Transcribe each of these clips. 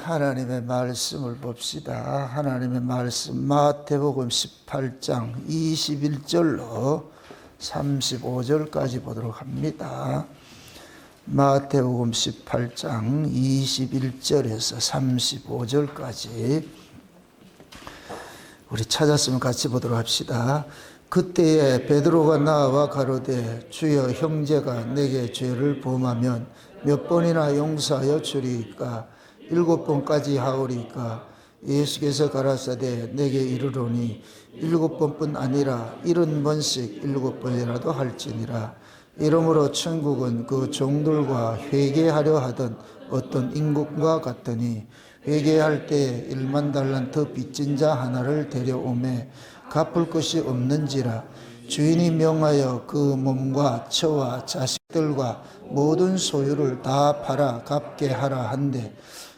하나님의 말씀을 봅시다. 하나님의 말씀 마태복음 18장 21절로 35절까지 보도록 합니다. 마태복음 18장 21절에서 35절까지 우리 찾았으면 같이 보도록 합시다. 그때에 베드로가 나와 가로되 주여 형제가 내게 죄를 범하면 몇 번이나 용서하여 주리이까 7번까지 하오리이까. 예수께서 가라사대 내게 이르노니 7번뿐 아니라 70번씩 7번이라도 할지니라. 이러므로 천국은 그 종들과 회개하려 하던 어떤 인국과 같으니 회개할 때 1만 달란트 빚진 자 하나를 데려오매 갚을 것이 없는지라. 주인이 명하여 그 몸과 처와 자식들과 모든 소유를 다 팔아 갚게 하라 한데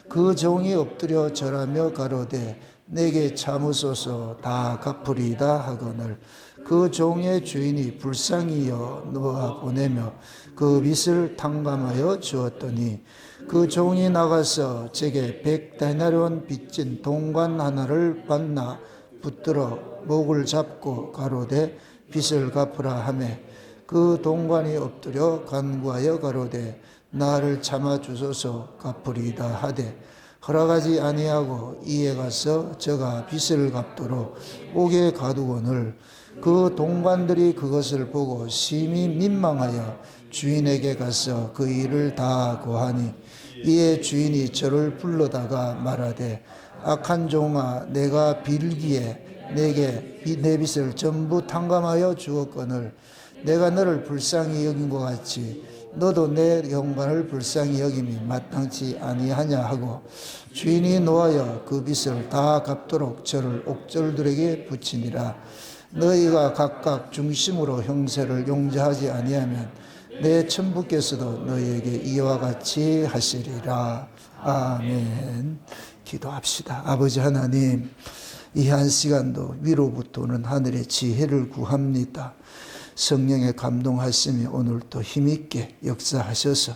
그 종이 엎드려 절하며 가로되 내게 참으소서 다 갚으리이다 하거늘 그 종의 주인이 불쌍히 여겨 놓아 보내며 그 빚을 탕감하여 주었더니 그 종이 나가서 제게 100데나리온 빚진 동관 하나를 만나 붙들어 목을 잡고 가로되 빚을 갚으라 하매 그 동관이 엎드려 간구하여 가로되 나를 참아 주소서 갚으리이다 하되 허락하지 아니하고 이에 가서 저가 빚을 갚도록 옥에 가두거늘 그 동관들이 그것을 보고 심히 민망하여 주인에게 가서 그 일을 다 고하니 이에 주인이 저를 불러다가 말하되 악한 종아 내가 빌기에 내게 내 빚을 전부 탕감하여 주었거늘 내가 너를 불쌍히 여긴 것 같이 너도 내 영광을 불쌍히 여김이 마땅치 아니하냐 하고 주인이 노하여 그 빚을 다 갚도록 저를 옥졸들에게 붙이니라. 너희가 각각 중심으로 형세를 용서하지 아니하면 내 천부께서도 너희에게 이와 같이 하시리라. 아멘. 기도합시다. 아버지 하나님, 이 한 시간도 위로부터 오는 하늘의 지혜를 구합니다. 성령의 감동하심이 오늘 또 힘있게 역사하셔서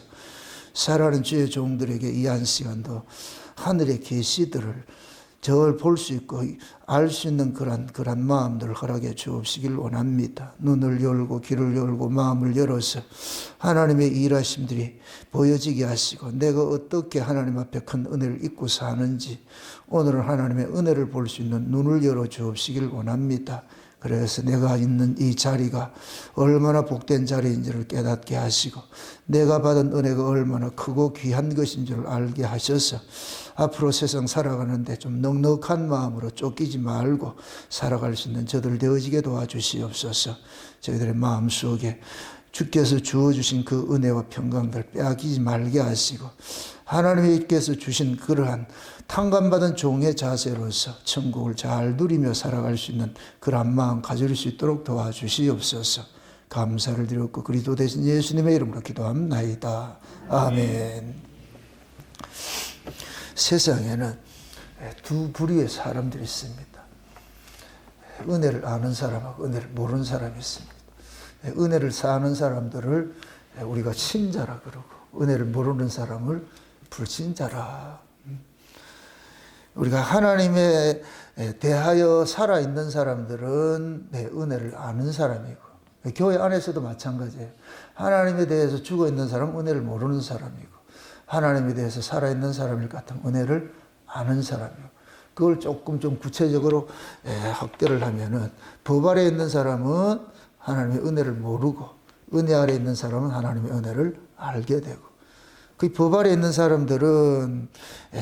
살아가는 주의 종들에게 이 한 시간도 하늘의 계시들을 절 볼 수 있고 알 수 있는 그런 마음들을 허락해 주옵시길 원합니다. 눈을 열고 귀를 열고 마음을 열어서 하나님의 일하심들이 보여지게 하시고 내가 어떻게 하나님 앞에 큰 은혜를 입고 사는지 오늘은 하나님의 은혜를 볼 수 있는 눈을 열어 주옵시길 원합니다. 그래서 내가 있는 이 자리가 얼마나 복된 자리인지를 깨닫게 하시고 내가 받은 은혜가 얼마나 크고 귀한 것인 줄 알게 하셔서 앞으로 세상 살아가는데 좀 넉넉한 마음으로 쫓기지 말고 살아갈 수 있는 저들 되어지게 도와주시옵소서. 저희들의 마음속에 주께서 주어주신 그 은혜와 평강들 빼앗기지 말게 하시고 하나님께서 주신 그러한 탕감받은 종의 자세로서 천국을 잘 누리며 살아갈 수 있는 그런 마음 가질 수 있도록 도와주시옵소서. 감사를 드렸고 그리스도 대신 예수님의 이름으로 기도합나이다. 아멘. 세상에는 두 부류의 사람들이 있습니다. 은혜를 아는 사람하고 은혜를 모르는 사람이 있습니다. 은혜를 사는 사람들을 우리가 신자라 그러고 은혜를 모르는 사람을 불신자라. 우리가 하나님에 대하여 살아있는 사람들은 은혜를 아는 사람이고 교회 안에서도 마찬가지예요. 하나님에 대해서 죽어있는 사람은 은혜를 모르는 사람이고 하나님에 대해서 살아있는 사람일 같은 은혜를 아는 사람이고 그걸 조금 좀 구체적으로 확대를 하면은 법 아래 있는 사람은 하나님의 은혜를 모르고 은혜 아래 있는 사람은 하나님의 은혜를 알게 되고 그 법 아래 있는 사람들은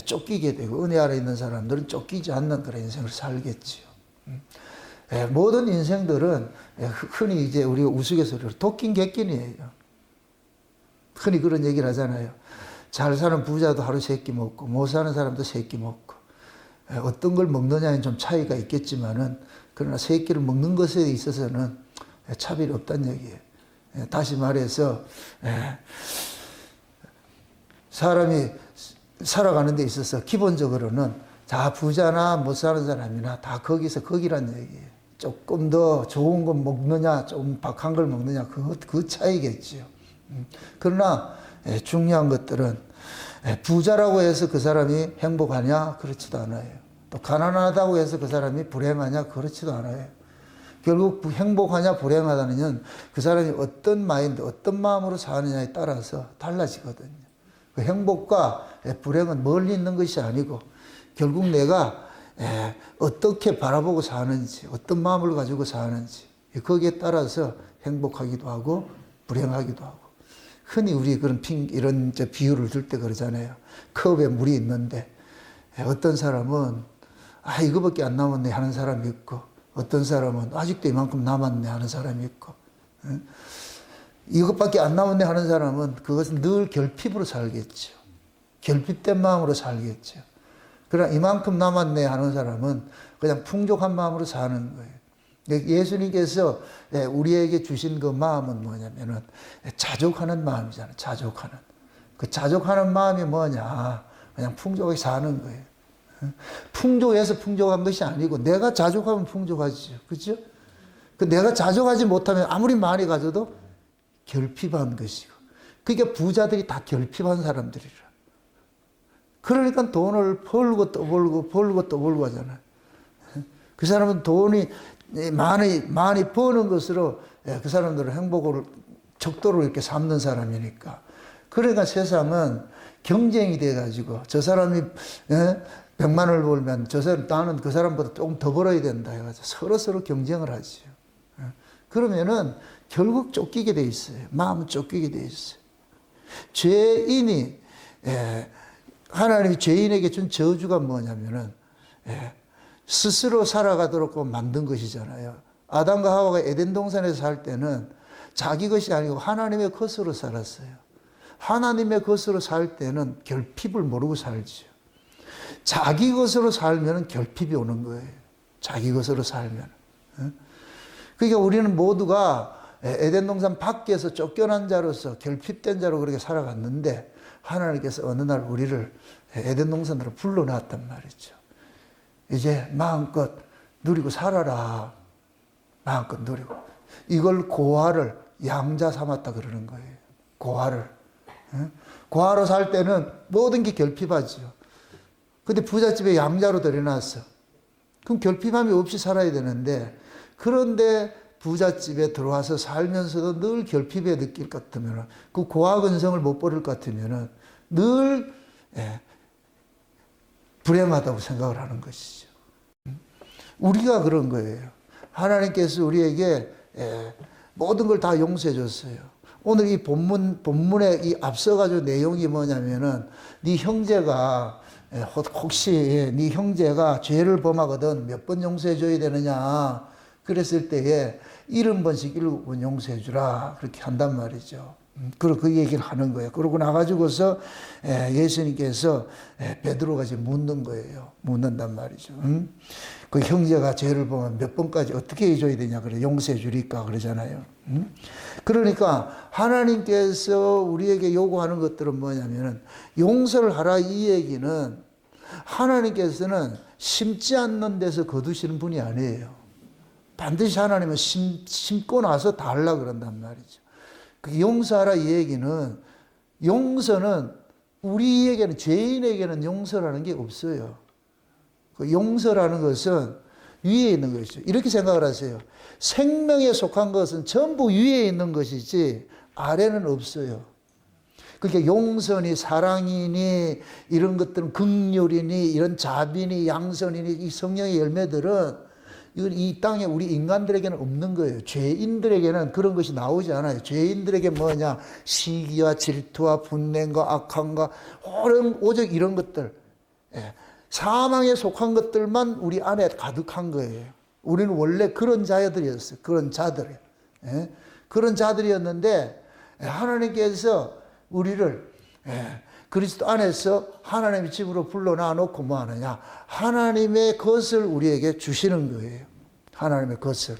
쫓기게 되고 은혜 아래 있는 사람들은 쫓기지 않는 그런 인생을 살겠지요. 모든 인생들은 흔히 이제 우리가 우스갯소리로 도끼인 객긴이에요. 흔히 그런 얘기를 하잖아요. 잘 사는 부자도 하루 3끼 먹고 못 사는 사람도 3끼 먹고 어떤 걸 먹느냐는 좀 차이가 있겠지만은 그러나 3끼를 먹는 것에 있어서는 차별이 없다는 얘기예요. 다시 말해서 사람이 살아가는 데 있어서 기본적으로는 다 부자나 못 사는 사람이나 다 거기서 거기란 얘기예요. 조금 더 좋은 거 먹느냐 좀 박한 걸 먹느냐 그 차이겠죠. 그러나 중요한 것들은 부자라고 해서 그 사람이 행복하냐? 그렇지도 않아요. 또 가난하다고 해서 그 사람이 불행하냐? 그렇지도 않아요. 결국 행복하냐 불행하다는 그 사람이 어떤 마인드, 어떤 마음으로 사느냐에 따라서 달라지거든요. 그 행복과 불행은 멀리 있는 것이 아니고 결국 내가 어떻게 바라보고 사는지, 어떤 마음을 가지고 사는지 거기에 따라서 행복하기도 하고 불행하기도 하고. 흔히 우리 이런 비유를 들 때 그러잖아요. 컵에 물이 있는데 어떤 사람은 이거밖에 안 남았네 하는 사람이 있고, 어떤 사람은 아직도 이만큼 남았네 하는 사람이 있고, 이것밖에 안 남았네 하는 사람은 그것은 늘 결핍으로 살겠죠. 결핍된 마음으로 살겠죠. 그러나 이만큼 남았네 하는 사람은 그냥 풍족한 마음으로 사는 거예요. 예수님께서 우리에게 주신 그 마음은 뭐냐면은 자족하는 마음이잖아요. 자족하는. 그 자족하는 마음이 뭐냐? 그냥 풍족하게 사는 거예요. 풍족해서 풍족한 것이 아니고 내가 자족하면 풍족하지요. 그렇죠? 그 내가 자족하지 못하면 아무리 많이 가져도 결핍한 것이고. 그러니까 부자들이 다 결핍한 사람들이라. 그러니까 돈을 벌고 또 벌고 벌고 또 벌고 하잖아요. 그 사람은 돈이 많이 버는 것으로 그 사람들은 행복을 적도로 이렇게 삼는 사람이니까. 그러니까 세상은 경쟁이 돼가지고 저 사람이 100만 원을 벌면 나는 그 사람보다 조금 더 벌어야 된다 해가지고 서로 경쟁을 하죠. 그러면은 결국 쫓기게 돼 있어요. 마음은 쫓기게 돼 있어요. 죄인이 하나님이 죄인에게 준 저주가 뭐냐면은 스스로 살아가도록 만든 것이잖아요. 아담과 하와가 에덴 동산에서 살 때는 자기 것이 아니고 하나님의 것으로 살았어요. 하나님의 것으로 살 때는 결핍을 모르고 살지요. 자기 것으로 살면 결핍이 오는 거예요. 자기 것으로 살면. 그러니까 우리는 모두가 에덴 동산 밖에서 쫓겨난 자로서 결핍된 자로 그렇게 살아갔는데 하나님께서 어느 날 우리를 에덴 동산으로 불러놨단 말이죠. 이제 마음껏 누리고 살아라. 마음껏 누리고. 이걸 고아를 양자 삼았다 그러는 거예요. 고아를. 고아로 살 때는 모든 게 결핍하지요. 근데 부잣집에 양자로 들여놨어. 그럼 결핍함이 없이 살아야 되는데, 그런데 부잣집에 들어와서 살면서도 늘 결핍에 느낄 것 같으면, 그 고아 근성을 못 버릴 것 같으면 늘 불행하다고 생각을 하는 것이죠. 우리가 그런 거예요. 하나님께서 우리에게 모든 걸 다 용서해 줬어요. 오늘 이 본문에 이 앞서가지고 내용이 뭐냐면은 네 형제가 혹시 네 형제가 죄를 범하거든 몇 번 용서해 줘야 되느냐 그랬을 때에 70번씩 7번 용서해 주라 그렇게 한단 말이죠. 그리고 그 얘기를 하는 거예요. 그러고 나가지고서 예수님께서 베드로가 지금 묻는 거예요. 묻는단 말이죠. 그 형제가 죄를 보면 몇 번까지 어떻게 해줘야 되냐 그래 용서해 주리까 그러잖아요. 그러니까 하나님께서 우리에게 요구하는 것들은 뭐냐면은 용서를 하라 이 얘기는 하나님께서는 심지 않는 데서 거두시는 분이 아니에요. 반드시 하나님은 심고 나서 다 하려고 그런단 말이죠. 그 용서하라 이 얘기는 용서는 우리에게는 죄인에게는 용서라는 게 없어요. 그 용서라는 것은 위에 있는 것이죠. 이렇게 생각을 하세요. 생명에 속한 것은 전부 위에 있는 것이지 아래는 없어요. 그러니까 용서니 사랑이니 이런 것들은 긍휼이니 이런 자비니 양선이니 이 성령의 열매들은 이건 이 땅에 우리 인간들에게는 없는 거예요. 죄인들에게는 그런 것이 나오지 않아요. 죄인들에게 뭐냐? 시기와 질투와 분냄과 악함과 오직 이런 것들. 사망에 속한 것들만 우리 안에 가득한 거예요. 우리는 원래 그런 자들이었어요. 그런 자들. 그런 자들이었는데 하나님께서 우리를 그리스도 안에서 하나님의 집으로 불러놔 놓고 뭐 하느냐? 하나님의 것을 우리에게 주시는 거예요. 하나님의 것을.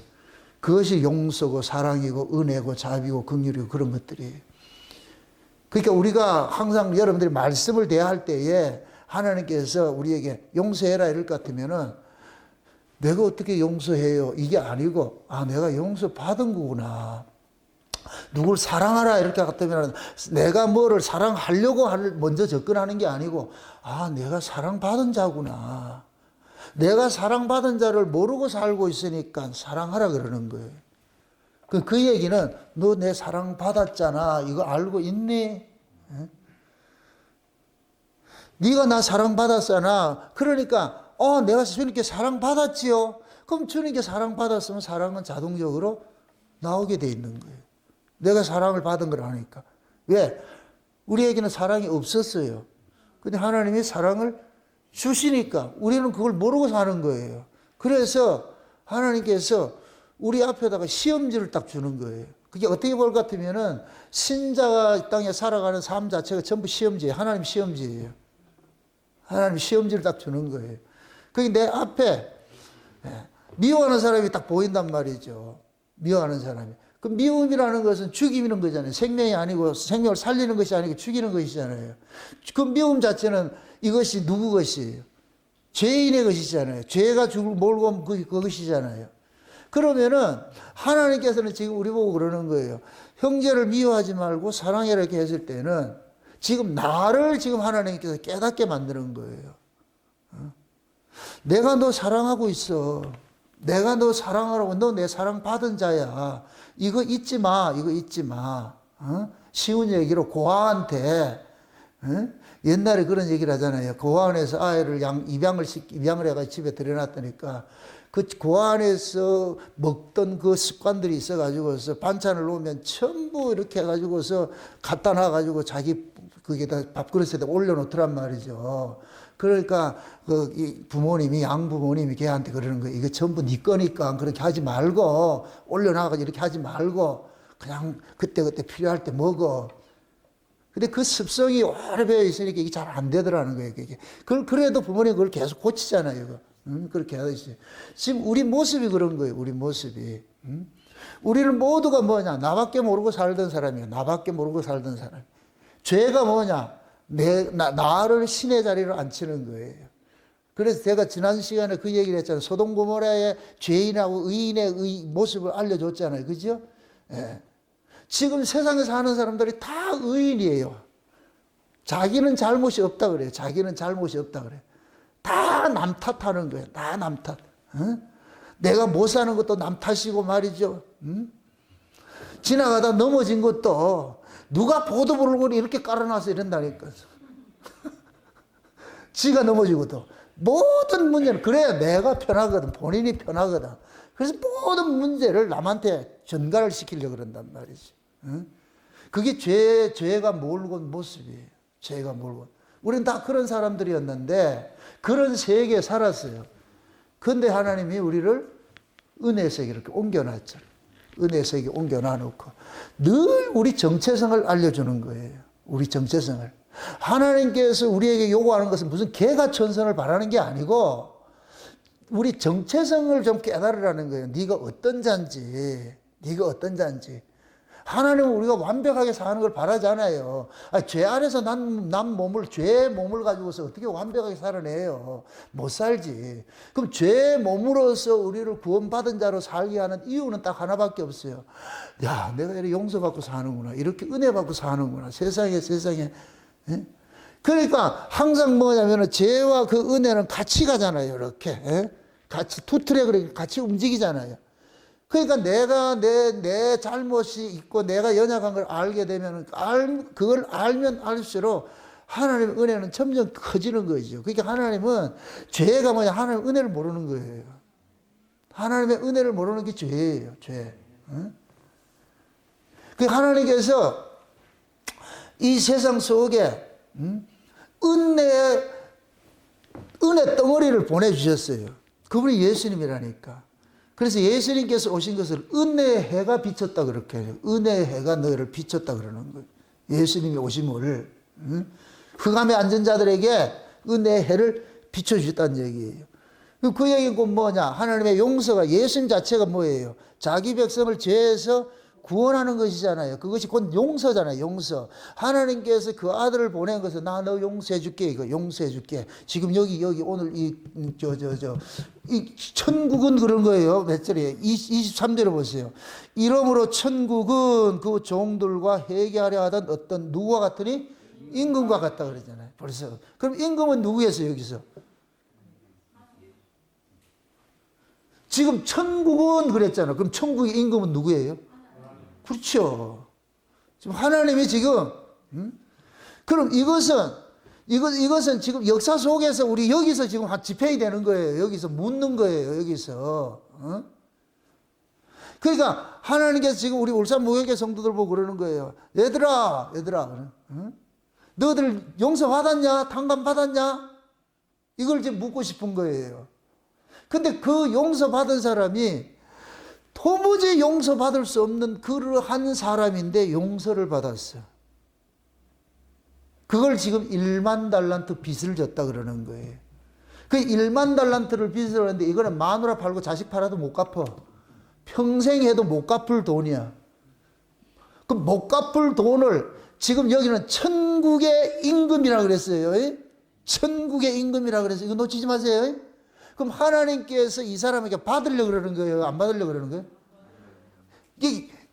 그것이 용서고 사랑이고 은혜고 자비고 긍휼이고 그런 것들이에요. 그러니까 우리가 항상 여러분들이 말씀을 대할 때에 하나님께서 우리에게 용서해라 이럴 것 같으면은 내가 어떻게 용서해요? 이게 아니고 내가 용서 받은 거구나. 누굴 사랑하라 이렇게 같으면 내가 뭐를 사랑하려고 먼저 접근하는 게 아니고, 아, 내가 사랑받은 자구나. 내가 사랑받은 자를 모르고 살고 있으니까 사랑하라 그러는 거예요. 그 얘기는 너 내 사랑받았잖아. 이거 알고 있니? 네가 나 사랑받았잖아. 그러니까 내가 주님께 사랑받았지요. 그럼 주님께 사랑받았으면 사랑은 자동적으로 나오게 돼 있는 거예요. 내가 사랑을 받은 걸 아니까. 왜? 우리에게는 사랑이 없었어요. 근데 하나님이 사랑을 주시니까 우리는 그걸 모르고 사는 거예요. 그래서 하나님께서 우리 앞에다가 시험지를 딱 주는 거예요. 그게 어떻게 볼 것 같으면은 신자가 이 땅에 살아가는 삶 자체가 전부 시험지예요. 하나님 시험지예요. 하나님 시험지를 딱 주는 거예요. 그게 내 앞에 미워하는 사람이 딱 보인단 말이죠. 미워하는 사람이. 그 미움이라는 것은 죽이는 거잖아요. 생명이 아니고 생명을 살리는 것이 아니고 죽이는 것이잖아요. 그 미움 자체는 이것이 누구 것이에요? 죄인의 것이잖아요. 죄가 죽을 몰고 그것이잖아요. 그러면은 하나님께서는 지금 우리 보고 그러는 거예요. 형제를 미워하지 말고 사랑해라 이렇게 했을 때는 지금 나를 지금 하나님께서 깨닫게 만드는 거예요. 내가 너 사랑하고 있어. 내가 너 사랑하라고. 너 내 사랑 받은 자야. 이거 잊지 마. 이거 잊지 마. 쉬운 얘기로 고아한테 옛날에 그런 얘기를 하잖아요. 고아원에서 아이를 입양을 해가지고 집에 들여놨다니까 그 고아원에서 먹던 그 습관들이 있어가지고서 반찬을 놓으면 전부 이렇게 해가지고서 갖다 놔가지고 자기 거기다 밥그릇에다 올려놓더란 말이죠. 그러니까 그 부모님이 양부모님이 걔한테 그러는 거예요. 이거 전부 네 거니까 그렇게 하지 말고 올려놔가지고 이렇게 하지 말고 그냥 그때그때 필요할 때 먹어. 근데 그 습성이 오래 배어 있으니까 이게 잘 안 되더라는 거예요. 그게. 그래도 부모님 그걸 계속 고치잖아요. 그렇게 하듯이. 지금 우리 모습이 그런 거예요. 우리 모습이. 우리는 모두가 뭐냐? 나밖에 모르고 살던 사람이에요. 나밖에 모르고 살던 사람. 죄가 뭐냐? 나를 신의 자리로 앉히는 거예요. 그래서 제가 지난 시간에 그 얘기를 했잖아요. 소돔 고모라의 죄인하고 의인의 모습을 알려줬잖아요. 그죠? 예. 지금 세상에 사는 사람들이 다 의인이에요. 자기는 잘못이 없다 그래요. 자기는 잘못이 없다 그래요. 다 남 탓하는 거예요. 다 남 탓. 내가 못 사는 것도 남 탓이고 말이죠. 지나가다 넘어진 것도 누가 보도블록을 이렇게 깔아놔서 이런다니까. 지가 넘어지고도. 모든 문제는 그래야 내가 편하거든. 본인이 편하거든. 그래서 모든 문제를 남한테 전가를 시키려고 그런단 말이지. 그게 죄가 몰고 온 모습이에요. 죄가 몰고 온. 우리는 다 그런 사람들이었는데 그런 세계에 살았어요. 그런데 하나님이 우리를 은혜 세계로 이렇게 옮겨놨잖아요. 은혜 세계에 옮겨놔놓고 늘 우리 정체성을 알려주는 거예요. 우리 정체성을. 하나님께서 우리에게 요구하는 것은 무슨 개가천선을 바라는 게 아니고 우리 정체성을 좀 깨달으라는 거예요. 네가 어떤 자인지. 네가 어떤 자인지. 하나님은 우리가 완벽하게 사는 걸 바라잖아요. 죄 안에서 난 몸을, 죄의 몸을 가지고서 어떻게 완벽하게 살아내요? 못 살지. 그럼 죄의 몸으로서 우리를 구원받은 자로 살게 하는 이유는 딱 하나밖에 없어요. 야, 내가 이렇게 용서받고 사는구나. 이렇게 은혜 받고 사는구나. 세상에. 예? 그러니까 항상 뭐냐면 죄와 그 은혜는 같이 가잖아요. 이렇게. 예? 같이 두 트랙으로 같이 움직이잖아요. 그러니까 내가 내 잘못이 있고 내가 연약한 걸 알게 되면 그걸 알면 알수록 하나님의 은혜는 점점 커지는 거죠. 그러니까 하나님은 죄가 뭐냐? 하나님 은혜를 모르는 거예요. 하나님의 은혜를 모르는 게 죄예요. 죄. 그 하나님께서 이 세상 속에 은혜 덩어리를 보내주셨어요. 그분이 예수님이라니까. 그래서 예수님께서 오신 것을 은혜의 해가 비쳤다 그렇게 해요. 은혜의 해가 너희를 비쳤다 그러는 거예요. 예수님이 오심을 흑암에 앉은 자들에게 은혜의 해를 비춰주셨다는 얘기예요. 그 얘기는 뭐냐? 하나님의 용서가 예수님 자체가 뭐예요? 자기 백성을 죄에서 구원하는 것이잖아요. 그것이 곧 용서잖아요. 용서. 하나님께서 그 아들을 보낸 것은 나 너 용서해 줄게. 이거 용서해 줄게. 지금 여기 오늘 이 천국은 그런 거예요. 몇 절이에요? 23절에 보세요. 이러므로 천국은 그 종들과 회개하려 하던 어떤 누구와 같으니 임금과 같다 그러잖아요. 벌써. 그럼 임금은 누구였어요, 여기서? 지금 천국은 그랬잖아. 그럼 천국의 임금은 누구예요? 그렇죠. 지금 하나님이 지금, 그럼 이것은 지금 역사 속에서 우리 여기서 지금 집행이 되는 거예요. 여기서 묻는 거예요. 여기서. 그러니까 하나님께서 지금 우리 울산 무역의 성도들 보고 그러는 거예요. 얘들아. 너희들 용서 받았냐? 탕감 받았냐? 이걸 지금 묻고 싶은 거예요. 근데 그 용서받은 사람이 도무지 용서받을 수 없는 그러한 사람인데 용서를 받았어. 그걸 지금 1만 달란트 빚을 졌다 그러는 거예요. 그 1만 달란트를 빚을 하는데 이거는 마누라 팔고 자식 팔아도 못 갚아. 평생 해도 못 갚을 돈이야. 그 못 갚을 돈을 지금 여기는 천국의 임금이라 그랬어요. 천국의 임금이라 그랬어요. 이거 놓치지 마세요. 그럼 하나님께서 이 사람에게 받으려고 그러는 거예요? 안 받으려고 그러는 거예요?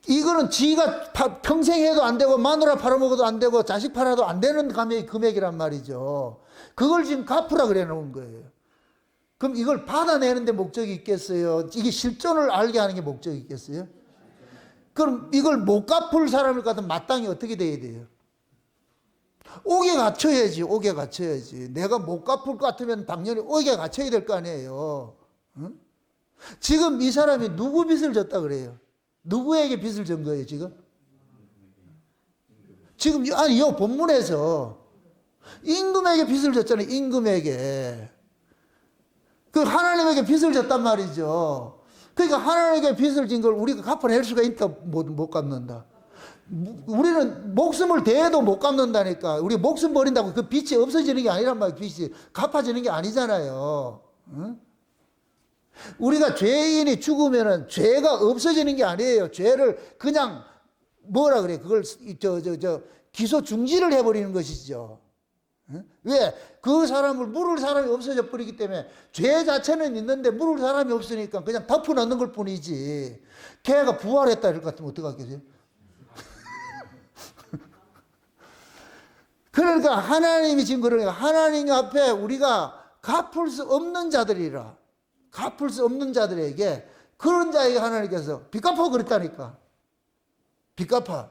이거는 지가 평생 해도 안 되고 마누라 팔아먹어도 안 되고 자식 팔아도 안 되는 금액이란 말이죠. 그걸 지금 갚으라 그래 놓은 거예요. 그럼 이걸 받아내는 데 목적이 있겠어요? 이게 실존을 알게 하는 게 목적이 있겠어요? 그럼 이걸 못 갚을 사람을 같으면 마땅히 어떻게 돼야 돼요? 옥에 갇혀야지. 내가 못 갚을 것 같으면 당연히 옥에 갇혀야 될 거 아니에요. 응? 지금 이 사람이 누구 빚을 졌다 그래요? 누구에게 빚을 진 거예요, 지금? 아니, 이 본문에서 임금에게 빚을 졌잖아요, 임금에게. 그 하나님에게 빚을 졌단 말이죠. 그러니까 하나님에게 빚을 진 걸 우리가 갚아낼 수가 있다, 못 갚는다. 우리는 목숨을 대해도 못 갚는다니까. 우리 목숨 버린다고 그 빚이 없어지는 게 아니란 말이에요. 빚이 갚아지는 게 아니잖아요. 응? 우리가 죄인이 죽으면은 죄가 없어지는 게 아니에요. 죄를 그냥 뭐라 그래? 그걸 기소 중지를 해버리는 것이죠. 응? 왜? 그 사람을 물을 사람이 없어져 버리기 때문에 죄 자체는 있는데 물을 사람이 없으니까 그냥 덮어 넣는 걸 뿐이지. 걔가 부활했다 이럴 것 같으면 어떡하겠어요? 그러니까 하나님이 지금 그러니까 하나님 앞에 우리가 갚을 수 없는 자들이라. 갚을 수 없는 자들에게 그런 자에게 하나님께서 빚 갚아 그랬다니까. 빚 갚아.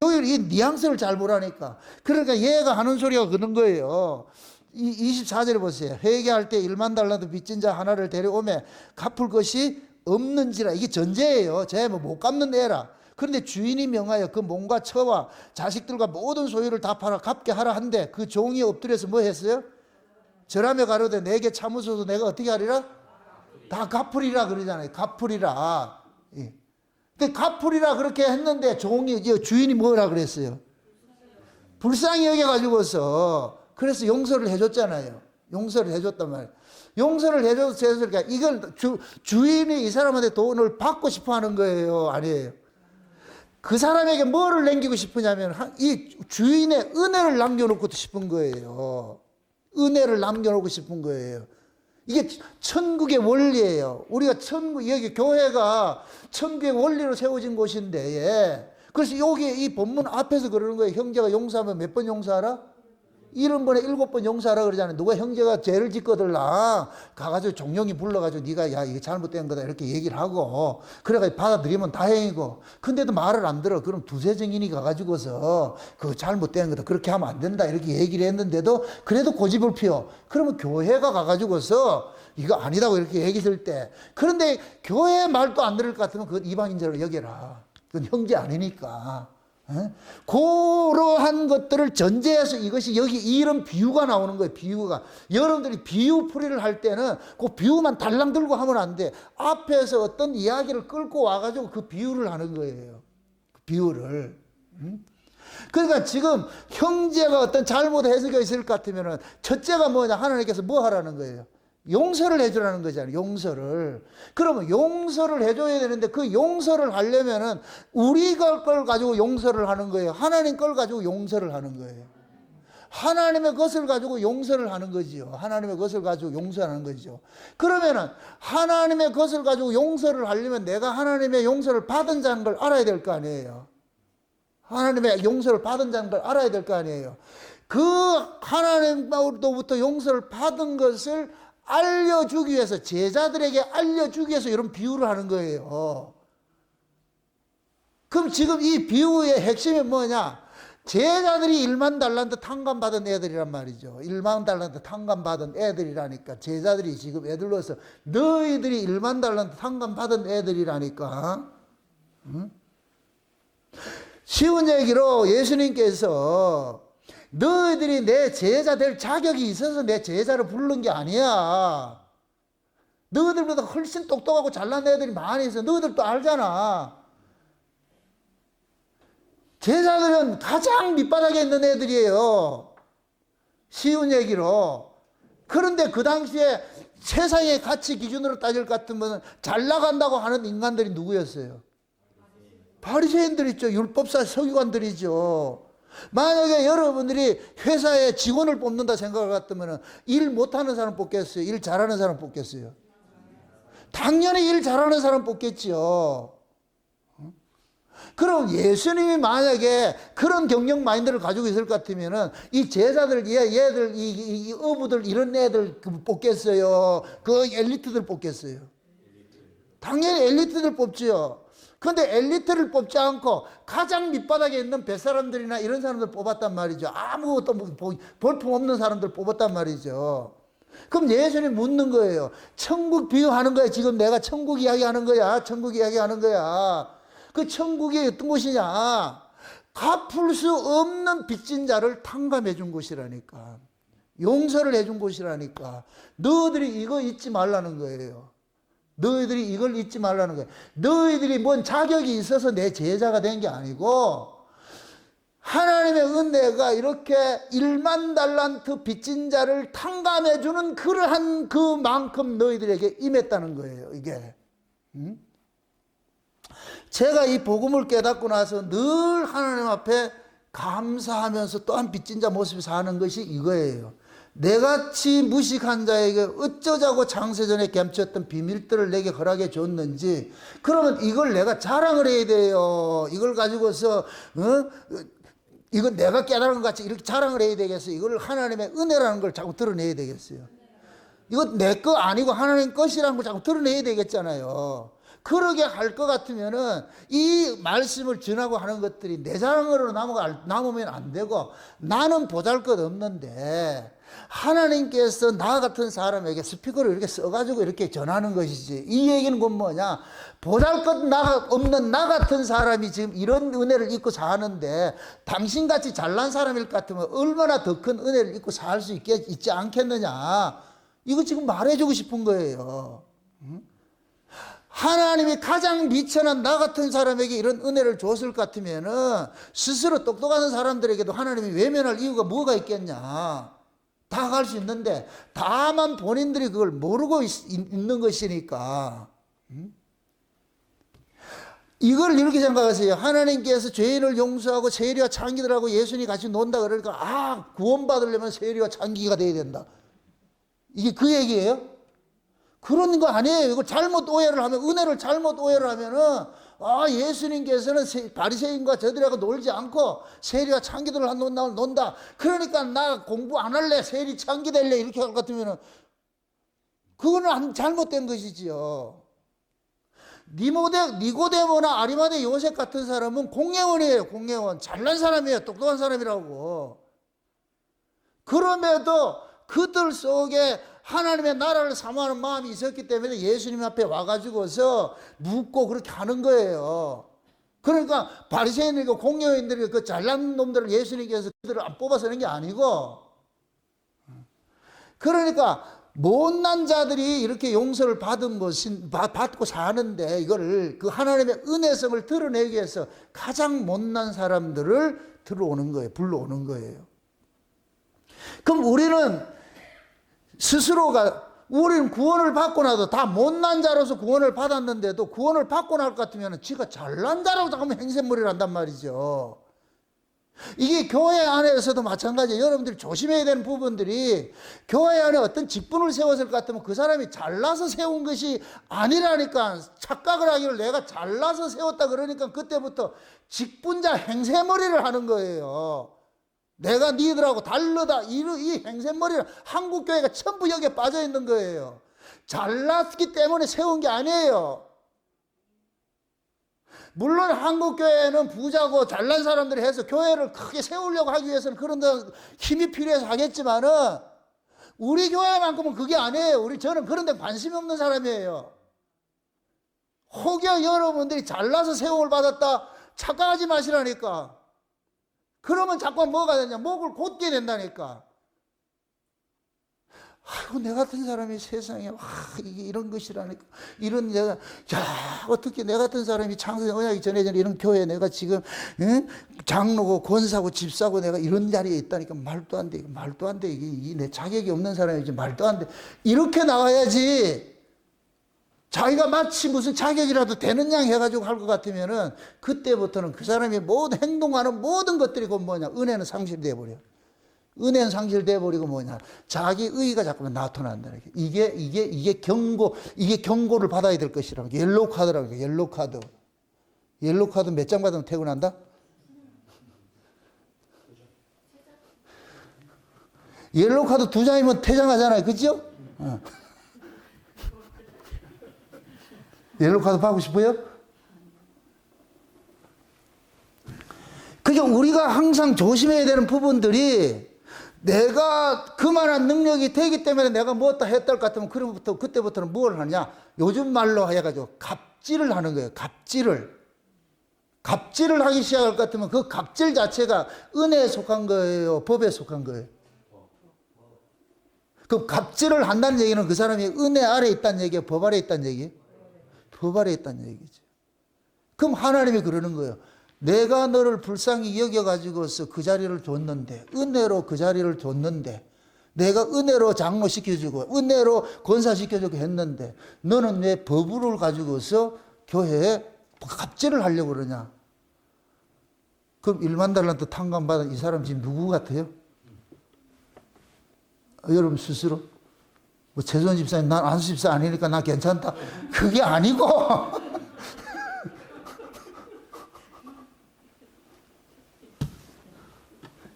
여기 이 뉘앙스를 잘 보라니까. 그러니까 얘가 하는 소리가 그런 거예요. 24절에 보세요. 회개할 때 1만 달란트 빚진 자 하나를 데려오매 갚을 것이 없는지라. 이게 전제예요. 쟤 못 갚는 애라. 그런데 주인이 명하여 그 몸과 처와 자식들과 모든 소유를 다 팔아 갚게 하라 한데 그 종이 엎드려서 뭐 했어요? 절하며 가로되 내게 참으소서 내가 어떻게 하리라? 다 갚으리라 그러잖아요. 갚으리라. 예. 근데 갚으리라 그렇게 했는데 주인이 뭐라 그랬어요? 불쌍히 여겨가지고서 그래서 용서를 해줬잖아요. 용서를 해줬단 말이에요. 용서를 해줬으니까 이걸 주인이 이 사람한테 돈을 받고 싶어 하는 거예요? 아니에요. 그 사람에게 뭐를 남기고 싶으냐면 이 주인의 은혜를 남겨놓고 싶은 거예요. 은혜를 남겨놓고 싶은 거예요. 이게 천국의 원리예요. 우리가 여기 교회가 천국의 원리로 세워진 곳인데, 예. 그래서 여기 이 본문 앞에서 그러는 거예요. 형제가 용서하면 몇 번 용서하라? 70번에 7번 용서하라 그러잖아요. 누가 형제가 죄를 짓거들라 가가지고 종용이 불러가지고 네가 야 이게 잘못된 거다 이렇게 얘기를 하고 그래가지고 받아들이면 다행이고 근데도 말을 안 들어. 그럼 두세 증인이 가가지고서 그 잘못된 거다 그렇게 하면 안 된다 이렇게 얘기를 했는데도 그래도 고집을 피워. 그러면 교회가 가가지고서 이거 아니다고 이렇게 얘기 들 때 그런데 교회 말도 안 들을 것 같으면 그건 이방인자로 여겨라. 그건 형제 아니니까. 그러한 것들을 전제해서 이것이 여기 이런 비유가 나오는 거예요. 비유가. 여러분들이 비유 풀이를 할 때는 그 비유만 달랑 들고 하면 안 돼. 앞에서 어떤 이야기를 끌고 와가지고 그 비유를 하는 거예요. 그 비유를. 그러니까 지금 형제가 어떤 잘못 해석이 있을 것 같으면은 첫째가 뭐냐? 하나님께서 뭐 하라는 거예요? 용서를 해주라는 거잖아요. 용서를. 그러면 용서를 해줘야 되는데 그 용서를 하려면은 우리 걸 가지고 용서를 하는 거예요. 하나님 걸 가지고 용서를 하는 거예요. 하나님의 것을 가지고 용서를 하는 거지요. 하나님의 것을 가지고 용서하는 거죠. 그러면은 하나님의 것을 가지고 용서를 하려면 내가 하나님의 용서를 받은 자인 걸 알아야 될 거 아니에요. 하나님의 용서를 받은 자인 걸 알아야 될 거 아니에요. 그 하나님으로부터 용서를 받은 것을 알려주기 위해서, 제자들에게 알려주기 위해서 이런 비유를 하는 거예요. 그럼 지금 이 비유의 핵심이 뭐냐? 제자들이 1만 달란트 탕감받은 애들이란 말이죠. 1만 달란트 탕감받은 애들이라니까. 제자들이 지금 애들로서 너희들이 1만 달란트 탕감받은 애들이라니까. 응? 쉬운 얘기로 예수님께서 너희들이 내 제자 될 자격이 있어서 내 제자를 부른 게 아니야. 너희들보다 훨씬 똑똑하고 잘난 애들이 많이 있어. 너희들도 알잖아. 제자들은 가장 밑바닥에 있는 애들이에요. 쉬운 얘기로. 그런데 그 당시에 세상의 가치 기준으로 따질 것 같으면 잘 나간다고 하는 인간들이 누구였어요? 바리새인들 있죠. 율법사 서기관들이죠. 만약에 여러분들이 회사에 직원을 뽑는다 생각을 같으면 일 못하는 사람 뽑겠어요? 일 잘하는 사람 뽑겠어요? 당연히 일 잘하는 사람 뽑겠죠. 그럼 예수님이 만약에 그런 경영 마인드를 가지고 있을 것 같으면은 이 제자들, 얘들, 이 어부들, 이런 애들 뽑겠어요? 그 엘리트들 뽑겠어요? 당연히 엘리트들 뽑지요. 그런데 엘리트를 뽑지 않고 가장 밑바닥에 있는 뱃사람들이나 이런 사람들 뽑았단 말이죠. 아무것도 볼품 없는 사람들 뽑았단 말이죠. 그럼 예수님이 묻는 거예요. 천국 비유하는 거야. 지금 내가 천국 이야기하는 거야. 천국 이야기하는 거야. 그 천국이 어떤 곳이냐? 갚을 수 없는 빚진 자를 탕감해 준 곳이라니까. 용서를 해 준 곳이라니까. 너희들이 이거 잊지 말라는 거예요. 너희들이 이걸 잊지 말라는 거예요. 너희들이 뭔 자격이 있어서 내 제자가 된 게 아니고 하나님의 은혜가 이렇게 1만 달란트 빚진 자를 탕감해 주는 그러한 그만큼 너희들에게 임했다는 거예요. 이게. 제가 이 복음을 깨닫고 나서 늘 하나님 앞에 감사하면서 또한 빚진 자 모습에 사는 것이 이거예요. 내같이 무식한 자에게 어쩌자고 창세전에 감추었던 비밀들을 내게 허락해 줬는지. 그러면 이걸 내가 자랑을 해야 돼요. 이걸 가지고서 이건 내가 깨달은 것 같이 이렇게 자랑을 해야 되겠어요. 이걸 하나님의 은혜라는 걸 자꾸 드러내야 되겠어요. 이거 내 거 아니고 하나님 것이라는 걸 자꾸 드러내야 되겠잖아요. 그러게 할 것 같으면은 이 말씀을 전하고 하는 것들이 내 자랑으로 남으면 안 되고, 나는 보잘것없는데 하나님께서 나 같은 사람에게 스피커를 이렇게 써가지고 이렇게 전하는 것이지. 이 얘기는 곧 뭐냐? 보잘것없는 나 같은 사람이 지금 이런 은혜를 입고 사는데 당신같이 잘난 사람일 것 같으면 얼마나 더 큰 은혜를 입고 살 수 있지 않겠느냐? 이거 지금 말해주고 싶은 거예요. 하나님이 가장 미천한 나 같은 사람에게 이런 은혜를 줬을 것 같으면은 스스로 똑똑한 사람들에게도 하나님이 외면할 이유가 뭐가 있겠냐? 다 갈 수 있는데 다만 본인들이 그걸 모르고 있는 것이니까. 이걸 이렇게 생각하세요. 하나님께서 죄인을 용서하고 세리와 창기들하고 예수님이 같이 논다 그러니까 구원받으려면 세리와 창기가 돼야 된다. 이게 그 얘기예요? 그런 거 아니에요. 이거 잘못 오해를 하면, 은혜를 잘못 오해를 하면은 예수님께서는 바리새인과 저들하고 놀지 않고 세리와 창기들을 논다. 그러니까 나 공부 안 할래. 세리 창기 될래. 이렇게 할 것 같으면은 그거는 잘못된 것이지요. 니고데모나 아리마대 요셉 같은 사람은 공예원이에요. 공예원. 잘난 사람이에요. 똑똑한 사람이라고. 그럼에도 그들 속에 하나님의 나라를 사모하는 마음이 있었기 때문에 예수님 앞에 와가지고서 묻고 그렇게 하는 거예요. 그러니까 바리새인들과 공예인들이 그 잘난 놈들을 예수님께서 그들을 안 뽑아서 하는 게 아니고, 그러니까 못난 자들이 이렇게 용서를 받고 사는데 이거를 그 하나님의 은혜성을 드러내기 위해서 가장 못난 사람들을 불러오는 거예요. 그럼 우리는 스스로가 우리는 구원을 받고 나도 다 못난 자로서 구원을 받았는데도 구원을 받고 날 것 같으면 지가 잘난 자라고 자꾸만 행세머리를 한단 말이죠. 이게 교회 안에서도 마찬가지예요. 여러분들이 조심해야 되는 부분들이, 교회 안에 어떤 직분을 세웠을 것 같으면 그 사람이 잘나서 세운 것이 아니라니까, 착각을 하기를 내가 잘나서 세웠다 그러니까 그때부터 직분자 행세머리를 하는 거예요. 내가 니들하고 다르다, 이 행세머리를 한국교회가 전부 여기에 빠져 있는 거예요. 잘났기 때문에 세운 게 아니에요. 물론 한국교회는 부자고 잘난 사람들이 해서 교회를 크게 세우려고 하기 위해서는 그런 데 힘이 필요해서 하겠지만은, 우리 교회만큼은 그게 아니에요. 저는 그런 데 관심이 없는 사람이에요. 혹여 여러분들이 잘나서 세움을 받았다 착각하지 마시라니까. 그러면 자꾸 뭐가 되냐, 목을 곧게 된다니까. 아이고, 내 같은 사람이 세상에, 와, 이게 이런 것이라니까. 이런, 야, 어떻게 내 같은 사람이 창세기 언약이 전해진 이런 교회에 내가 지금, 장로고, 권사고, 집사고 내가 이런 자리에 있다니까. 말도 안 돼. 말도 안 돼. 이게 내 자격이 없는 사람이지. 말도 안 돼. 이렇게 나와야지. 자기가 마치 무슨 자격이라도 되는 양 해가지고 할 것 같으면은, 그때부터는 그 사람이 모든 행동하는 모든 것들이 곧 뭐냐, 은혜는 상실돼 버려. 은혜는 상실돼 버리고 뭐냐, 자기 의의가 자꾸만 나타난다. 이게 경고를 받아야 될 것이라고. 옐로우 카드라고. 옐로우 카드. 옐로우 카드 몇 장 받으면 퇴근한다? 옐로우 카드 2장이면 퇴장하잖아요. 그죠? 옐로우 카드 받고 싶어요? 그죠? 우리가 항상 조심해야 되는 부분들이, 내가 그만한 능력이 되기 때문에 내가 무엇다 했다 할 것 같으면 그때부터는 뭘 하냐, 요즘 말로 해가지고 갑질을 하는 거예요. 갑질을 하기 시작할 것 같으면 그 갑질 자체가 은혜에 속한 거예요, 법에 속한 거예요? 그럼 갑질을 한다는 얘기는 그 사람이 은혜 아래 있다는 얘기예요, 법 아래 있다는 얘기예요? 법 아래 있다는 얘기죠. 그럼 하나님이 그러는 거예요. 내가 너를 불쌍히 여겨가지고서 그 자리를 줬는데, 은혜로 그 자리를 줬는데, 내가 은혜로 장로 시켜주고 은혜로 권사 시켜주고 했는데, 너는 왜 법을 가지고서 교회에 갑질을 하려고 그러냐? 그럼 1만 달란트 탕감받은 이 사람 지금 누구 같아요? 여러분 스스로? 뭐 최소원 집사님, 난 안수 집사 아니니까 나 괜찮다. 그게 아니고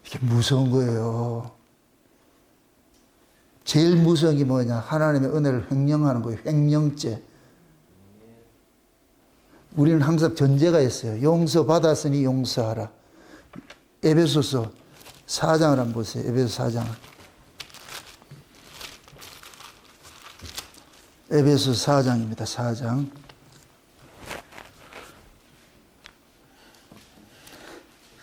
이게 무서운 거예요. 제일 무서운 게 뭐냐? 하나님의 은혜를 횡령하는 거예요. 횡령죄. 우리는 항상 전제가 있어요. 용서받았으니 용서하라. 에베소서 4장을 한번 보세요. 에베소 4장. 에베소 4장입니다. 4장.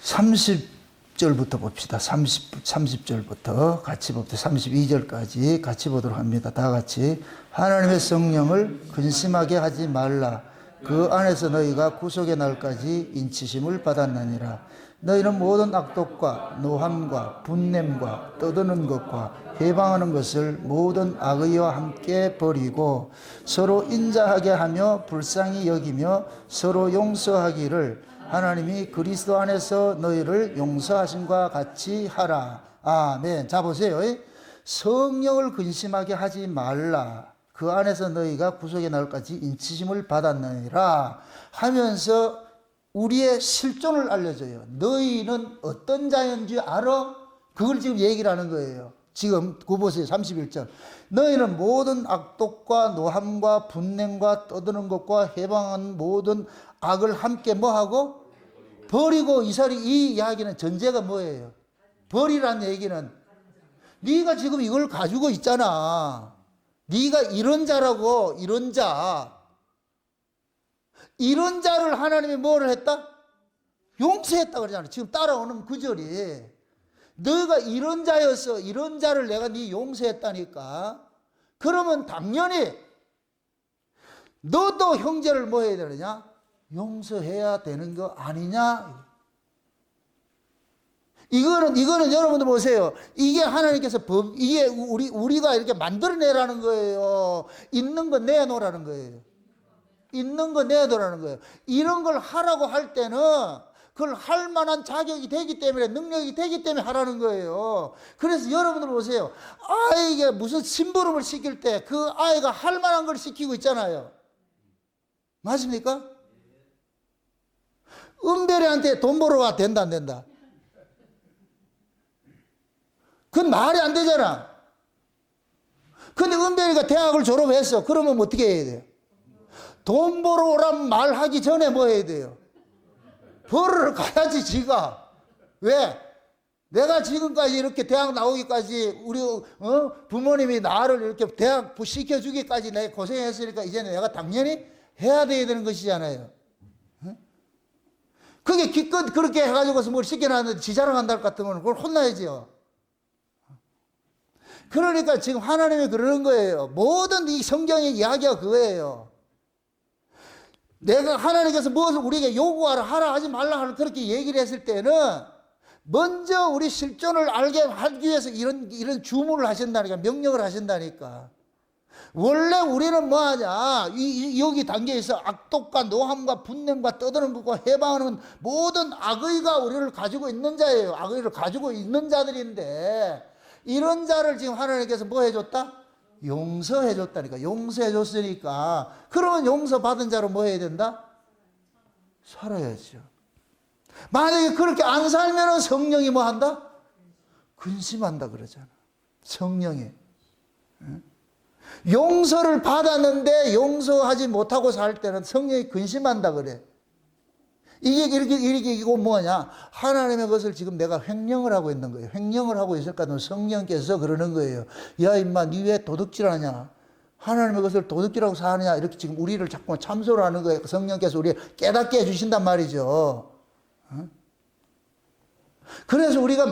30절부터 봅시다. 30절부터 같이 봅시다. 32절까지 같이 보도록 합니다. 다 같이. 하나님의 성령을 근심하게 하지 말라. 그 안에서 너희가 구속의 날까지 인치심을 받았느니라. 너희는 모든 악독과 노함과 분냄과 떠드는 것과 해방하는 것을 모든 악의와 함께 버리고 서로 인자하게 하며 불쌍히 여기며 서로 용서하기를 하나님이 그리스도 안에서 너희를 용서하심과 같이 하라. 아멘. 자 보세요. 성령을 근심하게 하지 말라. 그 안에서 너희가 구속의 날까지 인치심을 받았느니라 하면서 우리의 실존을 알려줘요. 너희는 어떤 자인지 알아? 그걸 지금 얘기를 하는 거예요. 지금 그 보세요. 31절. 너희는 모든 악독과 노함과 분냄과 떠드는 것과 해방한 모든 악을 함께 뭐하고? 버리고. 이 이야기는 전제가 뭐예요? 버리라는 얘기는 네가 지금 이걸 가지고 있잖아. 네가 이런 자라고. 이런 자를 하나님이 뭐를 했다? 용서했다 그러잖아요. 지금 따라오는 구절이. 너가 이런 자였어. 이런 자를 내가 네 용서했다니까. 그러면 당연히 너도 형제를 뭐 해야 되느냐? 용서해야 되는 거 아니냐? 이거는 여러분들 보세요. 이게 하나님께서 이게 우리가 이렇게 만들어내라는 거예요. 있는 거 내놓으라는 거예요. 있는 거 내놓으라는 거예요. 이런 걸 하라고 할 때는 그걸 할 만한 자격이 되기 때문에, 능력이 되기 때문에 하라는 거예요. 그래서 여러분들 보세요. 아이에게 무슨 심부름을 시킬 때 그 아이가 할 만한 걸 시키고 있잖아요. 맞습니까? 은별이한테 돈 벌어 와 된다 안 된다? 그건 말이 안 되잖아. 근데 은별이가 대학을 졸업했어. 그러면 어떻게 해야 돼요? 돈 벌어 오란 말하기 전에 뭐 해야 돼요? 벌으러 가야지 지가. 왜? 내가 지금까지 이렇게 대학 나오기까지 우리 부모님이 나를 이렇게 대학 시켜주기까지 내가 고생했으니까 이제는 내가 당연히 해야 되는 것이잖아요. 그게 기껏 그렇게 해가지고서 뭘 시켜놨는데 지 자랑한다 할 것 같으면 그걸 혼나야지요. 그러니까 지금 하나님이 그러는 거예요. 모든 이 성경의 이야기가 그거예요. 내가 하나님께서 무엇을 우리에게 요구하라 하라 하지 말라 하는 그렇게 얘기를 했을 때는 먼저 우리 실존을 알게 하기 위해서 이런 주문을 하신다니까, 명령을 하신다니까. 원래 우리는 뭐하냐, 여기 단계에서 악독과 노함과 분냄과 떠드는 것과 해방하는 모든 악의가 우리를 가지고 있는 자예요. 악의를 가지고 있는 자들인데 이런 자를 지금 하나님께서 뭐 해줬다? 용서해줬다니까. 용서해줬으니까 그러면 용서받은 자로 뭐 해야 된다? 살아야죠. 만약에 그렇게 안 살면 성령이 뭐 한다? 근심한다 그러잖아. 성령이. 용서를 받았는데 용서하지 못하고 살 때는 성령이 근심한다 그래. 이게 이거 뭐냐? 하나님의 것을 지금 내가 횡령을 하고 있는 거예요. 횡령을 하고 있을까? 성령께서 그러는 거예요. 야, 임마, 니 왜 도둑질하냐? 하나님의 것을 도둑질하고 사느냐? 이렇게 지금 우리를 자꾸 참소를 하는 거예요. 성령께서 우리를 깨닫게 해주신단 말이죠. 그래서 우리가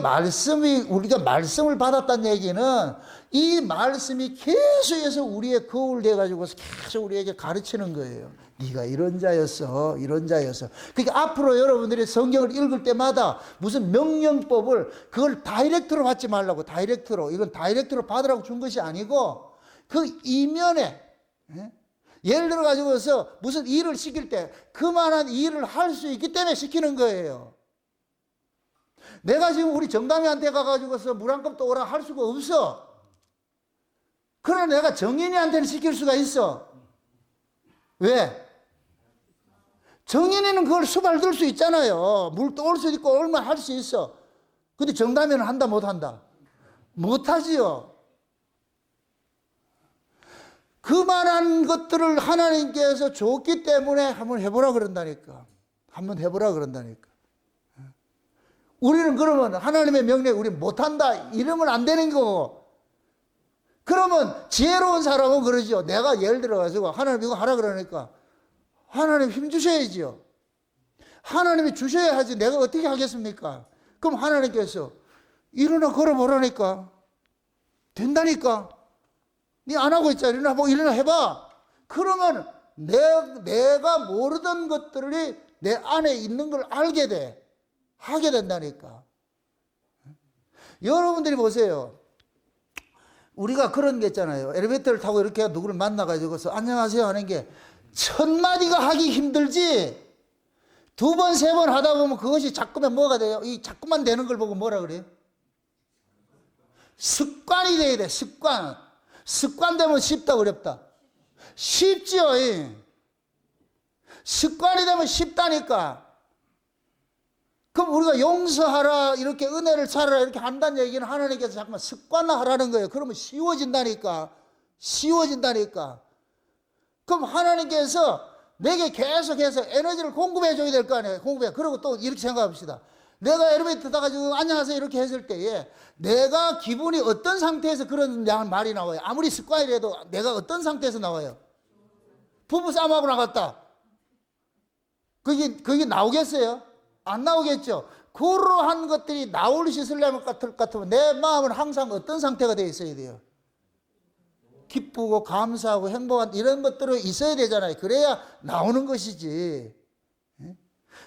말씀을 받았다는 얘기는 이 말씀이 계속해서 우리의 거울 돼가지고 계속 우리에게 가르치는 거예요. 네가 이런 자였어, 이런 자였어. 그러니까 앞으로 여러분들이 성경을 읽을 때마다 무슨 명령법을 그걸 다이렉트로 받지 말라고, 이건 다이렉트로 받으라고 준 것이 아니고 그 이면에, 예를 들어 가지고서 무슨 일을 시킬 때 그만한 일을 할 수 있기 때문에 시키는 거예요. 내가 지금 우리 정담이한테 가가지고서 물 한 컵 떠오라 할 수가 없어. 그러나 내가 정인이한테는 시킬 수가 있어. 왜? 정인이는 그걸 수발들 수 있잖아요. 물 떠올 수 있고 얼마 할 수 있어. 근데 정담이는 한다 못한다? 못하지요. 그만한 것들을 하나님께서 줬기 때문에 한번 해보라 그런다니까. 한번 해보라 그런다니까. 우리는 그러면 하나님의 명령에 우리 못한다 이러면 안 되는 거고, 그러면 지혜로운 사람은 그러죠. 내가 예를 들어가지고 하나님 이거 하라 그러니까 하나님 힘 주셔야지요. 하나님이 주셔야 하지 내가 어떻게 하겠습니까? 그럼 하나님께서 일어나 걸어보라니까. 된다니까. 네 안 하고 있잖아. 일어나 해봐. 그러면 내가 모르던 것들이 내 안에 있는 걸 알게 돼. 하게 된다니까. 여러분들이 보세요. 우리가 그런 게 있잖아요. 엘리베이터를 타고 이렇게 누구를 만나가지고서 안녕하세요 하는 게 첫 마디가 하기 힘들지, 두 번, 세 번 하다 보면 그것이 자꾸만 뭐가 돼요? 이 자꾸만 되는 걸 보고 뭐라 그래요? 습관이 돼야 돼. 습관 되면 쉽다 어렵다? 쉽지요. 습관이 되면 쉽다니까. 그럼 우리가 용서하라, 이렇게 은혜를 찾아라 이렇게 한다는 얘기는 하나님께서 잠깐만 습관화하라는 거예요. 그러면 쉬워진다니까. 그럼 하나님께서 내게 계속해서 에너지를 공급해 줘야 될 거 아니에요. 그리고 또 이렇게 생각합시다. 내가 엘리베이터 타가지고 안녕하세요 이렇게 했을 때에 내가 기분이 어떤 상태에서 그런 말이 나와요? 아무리 습관이라도 내가 어떤 상태에서 나와요? 부부싸움하고 나갔다. 그게 나오겠어요? 안 나오겠죠. 그러한 것들이 나올 수 있으려면 같으면 내 마음은 항상 어떤 상태가 되어 있어야 돼요? 기쁘고 감사하고 행복한 이런 것들이 있어야 되잖아요. 그래야 나오는 것이지.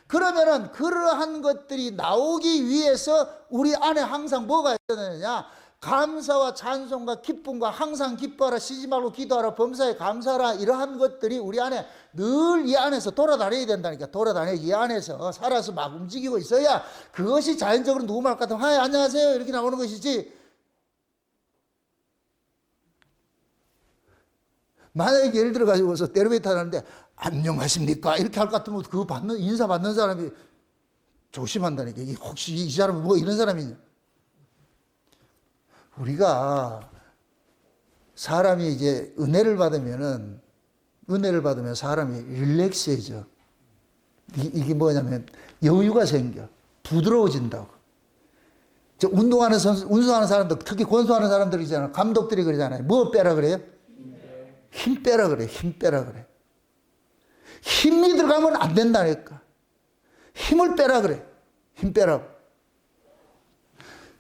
그러면은 그러한 것들이 나오기 위해서 우리 안에 항상 뭐가 있어야 되느냐? 감사와 찬송과 기쁨과 항상 기뻐하라, 쉬지 말고 기도하라, 범사에 감사하라, 이러한 것들이 우리 안에 늘 이 안에서 돌아다녀야 된다니까. 돌아다녀 이 안에서 살아서 막 움직이고 있어야 그것이 자연적으로 누구 말 같으면 하이 안녕하세요 이렇게 나오는 것이지. 만약에 예를 들어 가지고서 엘리베이터 타는데 안녕하십니까 이렇게 할 것 같으면 그 받는 인사 받는 사람이 조심한다니까. 이게 혹시 이 사람은 뭐 이런 사람이냐? 우리가 사람이 이제 은혜를 받으면 사람이 릴렉스해져. 이게 뭐냐면 여유가 생겨. 부드러워진다고. 운동하는 사람들, 특히 권수하는 사람들이잖아. 감독들이 그러잖아요. 뭐 빼라 그래요? 힘 빼라 그래. 힘 빼라 그래. 힘이 들어가면 안 된다니까. 힘을 빼라 그래. 힘 빼라고.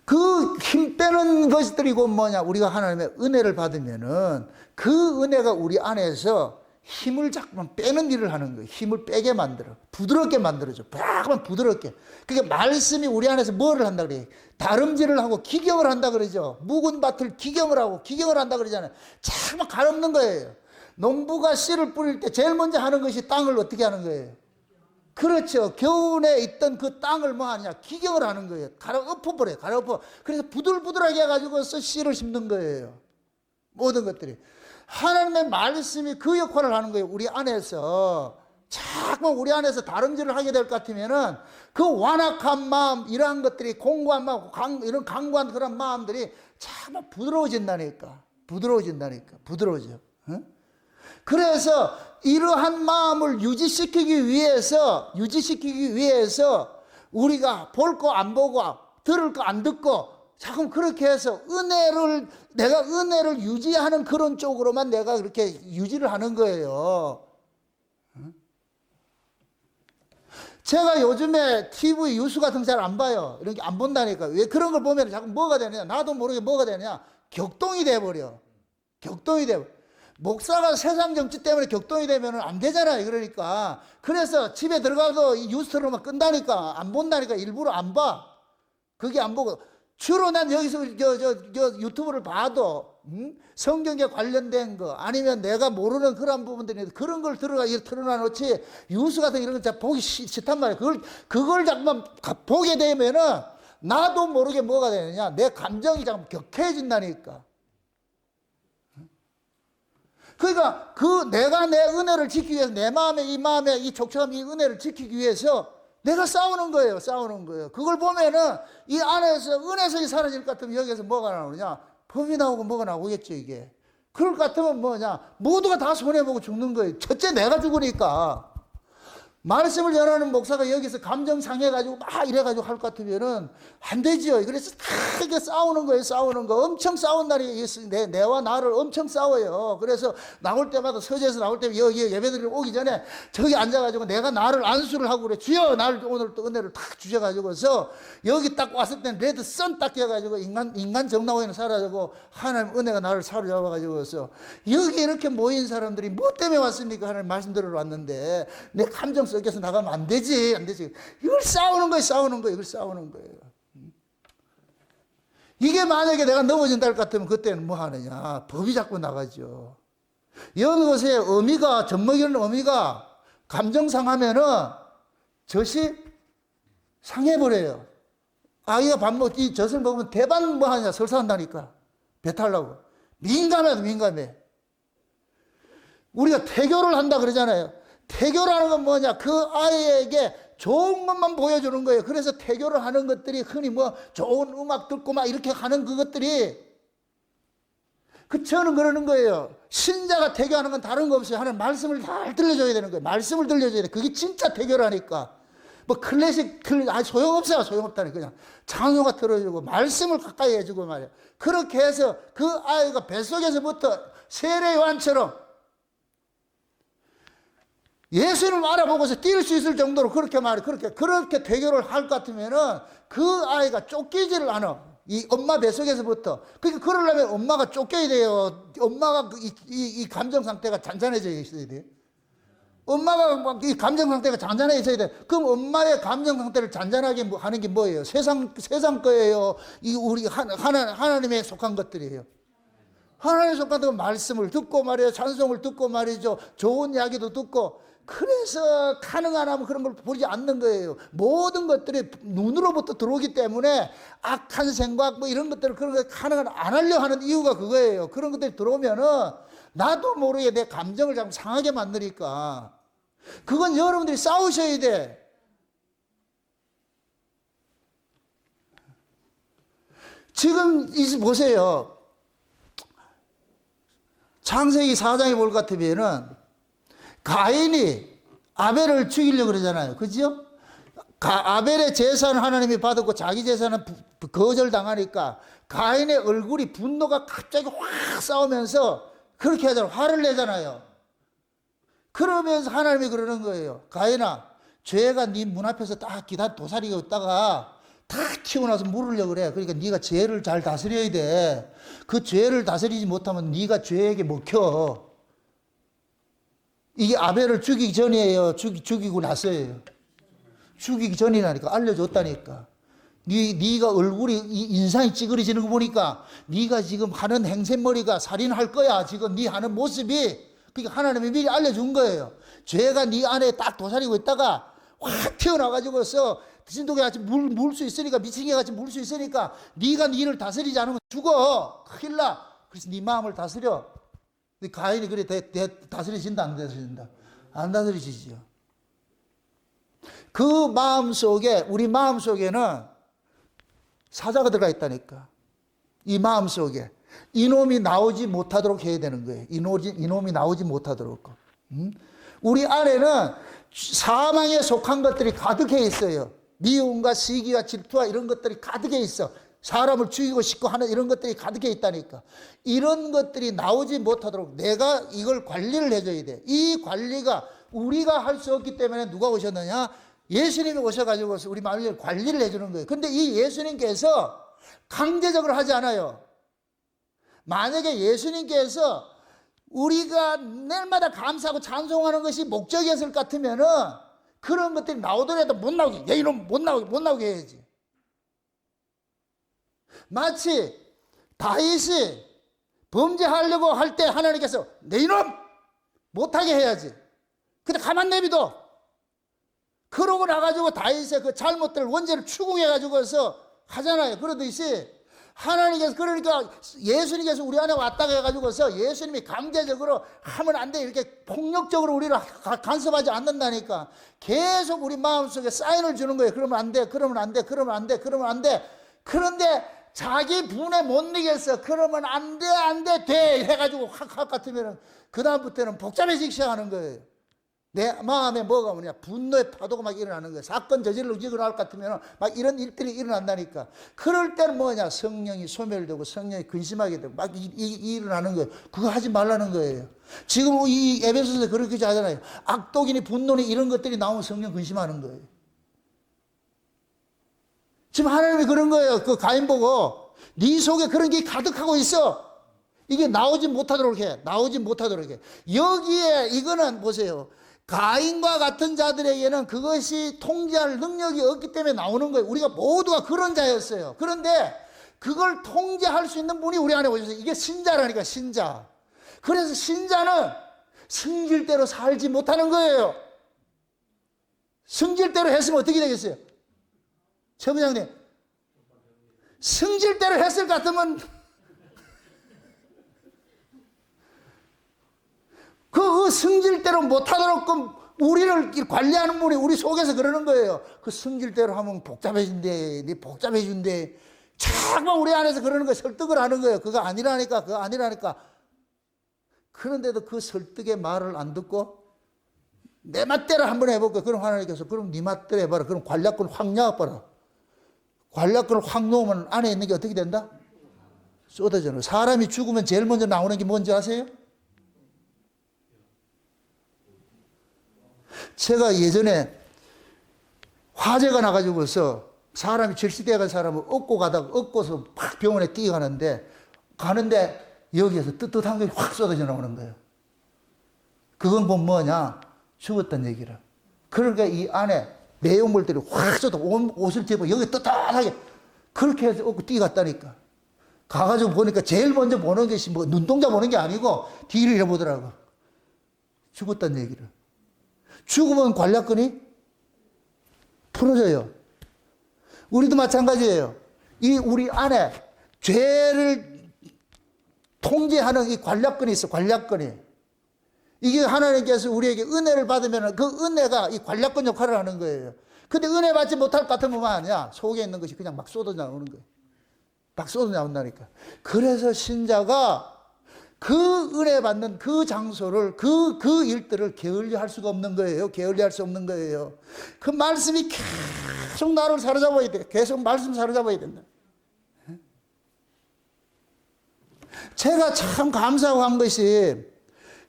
그 힘 빼는 것들이고 뭐냐? 우리가 하나님의 은혜를 받으면은 그 은혜가 우리 안에서 힘을 자꾸만 빼는 일을 하는 거예요. 힘을 빼게 만들어. 부드럽게 만들어줘. 자꾸만 부드럽게. 그게 말씀이 우리 안에서 뭐를 한다 그래요? 다름질을 하고 기경을 한다 그러죠. 묵은 밭을 기경을 하고 기경을 한다 그러잖아요. 자꾸만 가름는 거예요. 농부가 씨를 뿌릴 때 제일 먼저 하는 것이 땅을 어떻게 하는 거예요? 그렇죠. 겨우내 있던 그 땅을 뭐 하냐? 기경을 하는 거예요. 갈아엎어버려요. 갈아엎어. 그래서 부들부들하게 해가지고서 씨를 심는 거예요. 모든 것들이. 하나님의 말씀이 그 역할을 하는 거예요. 우리 안에서. 자꾸 우리 안에서 다름질을 하게 될 것 같으면은 그 완악한 마음, 이러한 것들이 공고한 마음, 이런 강고한 그런 마음들이 참 부드러워진다니까. 부드러워져. 응? 그래서 이러한 마음을 유지시키기 위해서 우리가 볼 거 안 보고 들을 거 안 듣고 자꾸 그렇게 해서 내가 은혜를 유지하는 그런 쪽으로만 내가 그렇게 유지를 하는 거예요. 제가 요즘에 TV 뉴스 같은 거 잘 안 봐요. 이런 게 안 본다니까. 왜 그런 걸 보면 자꾸 뭐가 되느냐? 나도 모르게 뭐가 되느냐? 격동이 돼버려. 목사가 세상 정치 때문에 격동이 되면 안 되잖아요. 그러니까. 그래서 집에 들어가도 이 뉴스 틀어놓으면 끈다니까. 안 본다니까. 일부러 안 봐. 그게 안 보고. 주로 난 여기서 유튜브를 봐도, 성경에 관련된 거, 아니면 내가 모르는 그런 부분들이 그런 걸 틀어놔 놓지, 뉴스 같은 이런 거 잘 보기 싫단 말이에요. 그걸 자꾸만 보게 되면은 나도 모르게 뭐가 되느냐. 내 감정이 자꾸 격해진다니까. 그러니까 내가 내 은혜를 지키기 위해서 내 마음에 이 촉촉함 이 은혜를 지키기 위해서 내가 싸우는 거예요. 그걸 보면은 이 안에서 은혜성이 사라질 것 같으면 여기에서 뭐가 나오느냐? 법이 나오고 뭐가 나오겠죠 이게. 그럴 것 같으면 뭐냐? 모두가 다 손해보고 죽는 거예요. 첫째 내가 죽으니까. 말씀을 전하는 목사가 여기서 감정 상해가지고 막 이래가지고 할 것 같으면은 안 되죠. 그래서 다 이게 싸우는 거예요. 엄청 싸운 날이 있어요. 내와 나를 엄청 싸워요. 그래서 나올 때마다 서재에서 나올 때 여기 예배드리러 오기 전에 저기 앉아가지고 내가 나를 안수를 하고 그래. 주여 나를 오늘 또 은혜를 탁 주셔가지고서 여기 딱 왔을 때는 레드 선 딱 껴가지고 인간 정나오에는 사라지고 하나님 은혜가 나를 사로잡아가지고서 여기 이렇게 모인 사람들이 뭐 때문에 왔습니까? 하나님 말씀 들으러 왔는데 내 감정 섞여서 나가면 안 되지. 이걸 싸우는 거예요. 이게 만약에 내가 넘어진다 할 것 같으면 그때는 뭐 하느냐. 법이 자꾸 나가죠. 이것의 의미가, 젖먹이는 의미가 감정 상하면은 젖이 상해버려요. 아이가 젖을 먹으면 대반 뭐 하냐. 설사한다니까. 배 타려고. 민감해. 우리가 태교를 한다 그러잖아요. 태교라는 건 뭐냐? 그 아이에게 좋은 것만 보여주는 거예요. 그래서 태교를 하는 것들이 흔히 뭐 좋은 음악 듣고 막 이렇게 하는 그것들이 저는 그러는 거예요. 신자가 태교하는 건 다른 거 없어요. 하나님 말씀을 잘 들려줘야 되는 거예요. 말씀을 들려줘야 돼. 그게 진짜 태교라니까. 뭐 소용없다니 그냥 장로가 들어주고 말씀을 가까이 해주고 말이야. 그렇게 해서 그 아이가 뱃속에서부터 세례 요한처럼 예수님을 알아보고서 뛸 수 있을 정도로 그렇게 대교를 할 것 같으면은 그 아이가 쫓기지를 않아. 이 엄마 뱃속에서부터. 그러니까 그러려면 엄마가 쫓겨야 돼요. 엄마가 이 감정 상태가 잔잔해져 있어야 돼요. 엄마가 막 이 감정 상태가 잔잔해 있어야 돼. 그럼 엄마의 감정 상태를 잔잔하게 하는 게 뭐예요? 세상 거예요. 이 우리 하나님에 속한 것들이에요. 하나님에 속한 그 말씀을 듣고 말이에요. 찬송을 듣고 말이죠. 좋은 이야기도 듣고. 그래서 가능한 하면 그런 걸 보지 않는 거예요. 모든 것들이 눈으로부터 들어오기 때문에 악한 생각 뭐 이런 것들을 그런 거 가능한 안 하려 하는 이유가 그거예요. 그런 것들이 들어오면은 나도 모르게 내 감정을 자꾸 상하게 만드니까. 그건 여러분들이 싸우셔야 돼. 지금 보세요. 창세기 4장에 볼 것 같으면은 가인이 아벨을 죽이려고 그러잖아요. 그죠? 아벨의 제사는 하나님이 받았고 자기 제사는 거절당하니까 가인의 얼굴이 분노가 갑자기 확 싸우면서 그렇게 하잖아요. 화를 내잖아요. 그러면서 하나님이 그러는 거예요. 가인아, 죄가 네 문 앞에서 딱 기다 도사리고 있다가 다 키우고 나서 물으려고 그래. 그러니까 네가 죄를 잘 다스려야 돼. 그 죄를 다스리지 못하면 네가 죄에게 먹혀. 이게 아벨을 죽이기 전이에요? 죽이고 나서예요? 죽이기 전이라니까. 알려줬다니까. 네가 얼굴이 인상이 찌그러지는 거 보니까 네가 지금 하는 행색머리가 살인할 거야. 지금 네 하는 모습이. 그러니까 하나님이 미리 알려준 거예요. 죄가 네 안에 딱 도사리고 있다가 확 튀어나와가지고서 진돗개같이 물 수 있으니까, 미친개같이 물 수 있으니까 네가 니를 다스리지 않으면 죽어. 큰일 나. 그래서 네 마음을 다스려. 가인이 그래 다스려진다 안 다스려진다? 안 다스려지죠. 그 마음 속에, 우리 마음 속에는 사자가 들어가 있다니까. 이 마음 속에 이놈이 나오지 못하도록 해야 되는 거예요. 이놈이 나오지 못하도록. 우리 안에는 사망에 속한 것들이 가득해 있어요. 미움과 시기와 질투와 이런 것들이 가득해 있어. 사람을 죽이고 싶고 하는 이런 것들이 가득해 있다니까. 이런 것들이 나오지 못하도록 내가 이걸 관리를 해줘야 돼. 이 관리가 우리가 할 수 없기 때문에 누가 오셨느냐? 예수님이 오셔가지고 우리 마음을 관리를 해주는 거예요. 근데 이 예수님께서 강제적으로 하지 않아요. 만약에 예수님께서 우리가 날마다 감사하고 찬송하는 것이 목적이었을 것 같으면은 그런 것들이 나오더라도 못 나오게, 야 이놈 못 나오게 해야지. 마치 다윗이 범죄하려고 할 때 하나님께서 내 이놈 못하게 해야지. 근데 가만 내비둬. 그러고 나가지고 다윗의 그 잘못들 원죄를 추궁해가지고서 하잖아요. 그러듯이 하나님께서, 그러니까 예수님께서 우리 안에 왔다가 해가지고서 예수님이 강제적으로 하면 안 돼, 이렇게 폭력적으로 우리를 간섭하지 않는다니까. 계속 우리 마음속에 사인을 주는 거예요. 그러면 안 돼, 그러면 안 돼, 그러면 안 돼, 그러면 안 돼. 그런데 자기 분에 못 이겼어. 그러면 안 돼, 돼 해가지고 확 같으면 그 다음부터는 복잡해지기 시작하는 거예요. 내 마음에 뭐가 뭐냐, 분노의 파도가 막 일어나는 거예요. 사건 저질러 일어날 것 같으면 막 이런 일들이 일어난다니까. 그럴 때는 뭐냐, 성령이 소멸되고 성령이 근심하게 되고 막 일어나는 거예요. 그거 하지 말라는 거예요. 지금 이 에베소서에 그렇게 하잖아요. 악독이니 분노니 이런 것들이 나오면 성령 근심하는 거예요. 지금 하나님이 그런 거예요. 그 가인 보고 네 속에 그런 게 가득하고 있어. 이게 나오지 못하도록 해. 나오지 못하도록 해. 여기에 이거는 보세요. 가인과 같은 자들에게는 그것이 통제할 능력이 없기 때문에 나오는 거예요. 우리가 모두가 그런 자였어요. 그런데 그걸 통제할 수 있는 분이 우리 안에 오셨어요. 이게 신자라니까, 신자. 그래서 신자는 성질대로 살지 못하는 거예요. 성질대로 했으면 어떻게 되겠어요? 최 부장님, 성질대로 했을 것 같으면 그 성질대로 못하도록 우리를 관리하는 분이 우리 속에서 그러는 거예요. 그 성질대로 하면 복잡해진대, 네 복잡해진대. 자꾸만 우리 안에서 그러는 거예요. 설득을 하는 거예요. 그거 아니라니까, 그거 아니라니까. 그런데도 그 설득의 말을 안 듣고 내 맛대로 한번 해볼까? 그럼 하나님께서 그럼 네 맛대로 해봐라. 그럼 관략권 확 놔봐라. 관략권을 확 놓으면 안에 있는 게 어떻게 된다? 쏟아져요. 사람이 죽으면 제일 먼저 나오는 게 뭔지 아세요? 제가 예전에 화재가 나가지고서 사람이 절시대가 사람을 업고 가다가 업고서 팍 병원에 뛰어가는데 여기에서 뜨뜻한 게 확 쏟아져 나오는 거예요. 그건 뭐냐? 죽었다는 얘기를. 그러니까 이 안에 내용물들이 확 쏟아 옷을 집어 여기 떳떳하게 그렇게 해서 얻고 뛰어갔다니까. 가가지고 보니까 제일 먼저 보는 것이 뭐 눈동자 보는 게 아니고 뒤를 잃어보더라고. 죽었다는 얘기를. 죽으면 관략근이 풀어져요. 우리도 마찬가지예요. 이 우리 안에 죄를 통제하는 이 관략근이 있어, 관략근이. 이게 하나님께서 우리에게 은혜를 받으면 그 은혜가 이 관략근 역할을 하는 거예요. 근데 은혜 받지 못할 것 같으면 뭐 하냐? 속에 있는 것이 그냥 막 쏟아 나오는 거예요. 막 쏟아 나온다니까. 그래서 신자가 그 은혜 받는 그 장소를, 그 일들을 게을리 할 수가 없는 거예요. 게을리 할 수 없는 거예요. 그 말씀이 계속 나를 사로잡아야 돼. 계속 말씀 사로잡아야 된다. 제가 참 감사하고 한 것이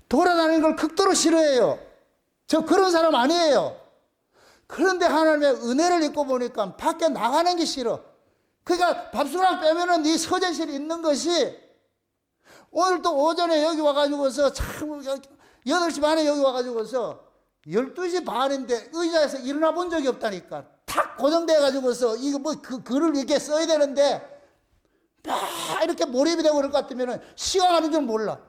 돌아다니는 걸 극도로 싫어해요. 저 그런 사람 아니에요. 그런데 하나님의 은혜를 입고 보니까 밖에 나가는 게 싫어. 그러니까 밥숟가락 빼면은 이 서재실이 있는 것이 오늘 또 오전에 여기 와가지고서 참 8시 반에 여기 와가지고서 12시 반인데 의자에서 일어나 본 적이 없다니까. 탁 고정돼가지고서 이거 뭐 글을 이렇게 써야 되는데 막 이렇게 몰입이 되고 그럴 것 같으면 시간 가는 줄 몰라.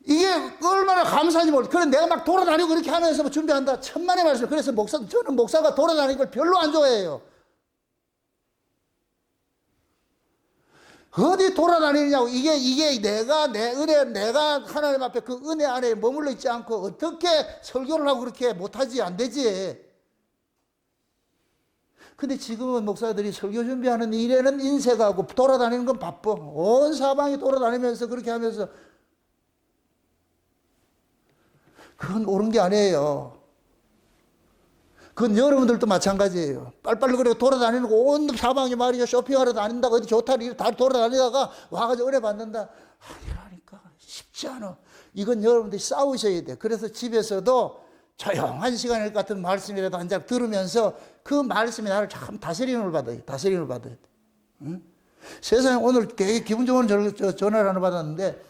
이게 얼마나 감사한지 모르겠어. 그래 내가 막 돌아다니고 그렇게 하면서 뭐 준비한다. 천만의 말씀. 그래서 저는 목사가 돌아다니는 걸 별로 안 좋아해요. 어디 돌아다니냐고. 이게 내가 내 은혜, 내가 하나님 앞에 그 은혜 안에 머물러 있지 않고 어떻게 설교를 하고 그렇게 못하지, 안 되지. 근데 지금은 목사들이 설교 준비하는 일에는 인색하고 돌아다니는 건 바빠. 온 사방에 돌아다니면서 그렇게 하면서 그건 옳은 게 아니에요. 그건 여러분들도 마찬가지예요. 빨리빨리 그래 돌아다니는 거 온 사방에 말이죠. 쇼핑하러 다닌다고 어디 좋다 다 돌아다니다가 와가지고 은혜 받는다. 이러니까 쉽지 않아. 이건 여러분들이 싸우셔야 돼. 그래서 집에서도 조용한 시간일 것 같은 말씀이라도 한 장 들으면서 그 말씀이 나를 참 다스림을 받아요. 다스림을 받아야 돼. 응? 세상에 오늘 되게 기분 좋은 전화를 하나 받았는데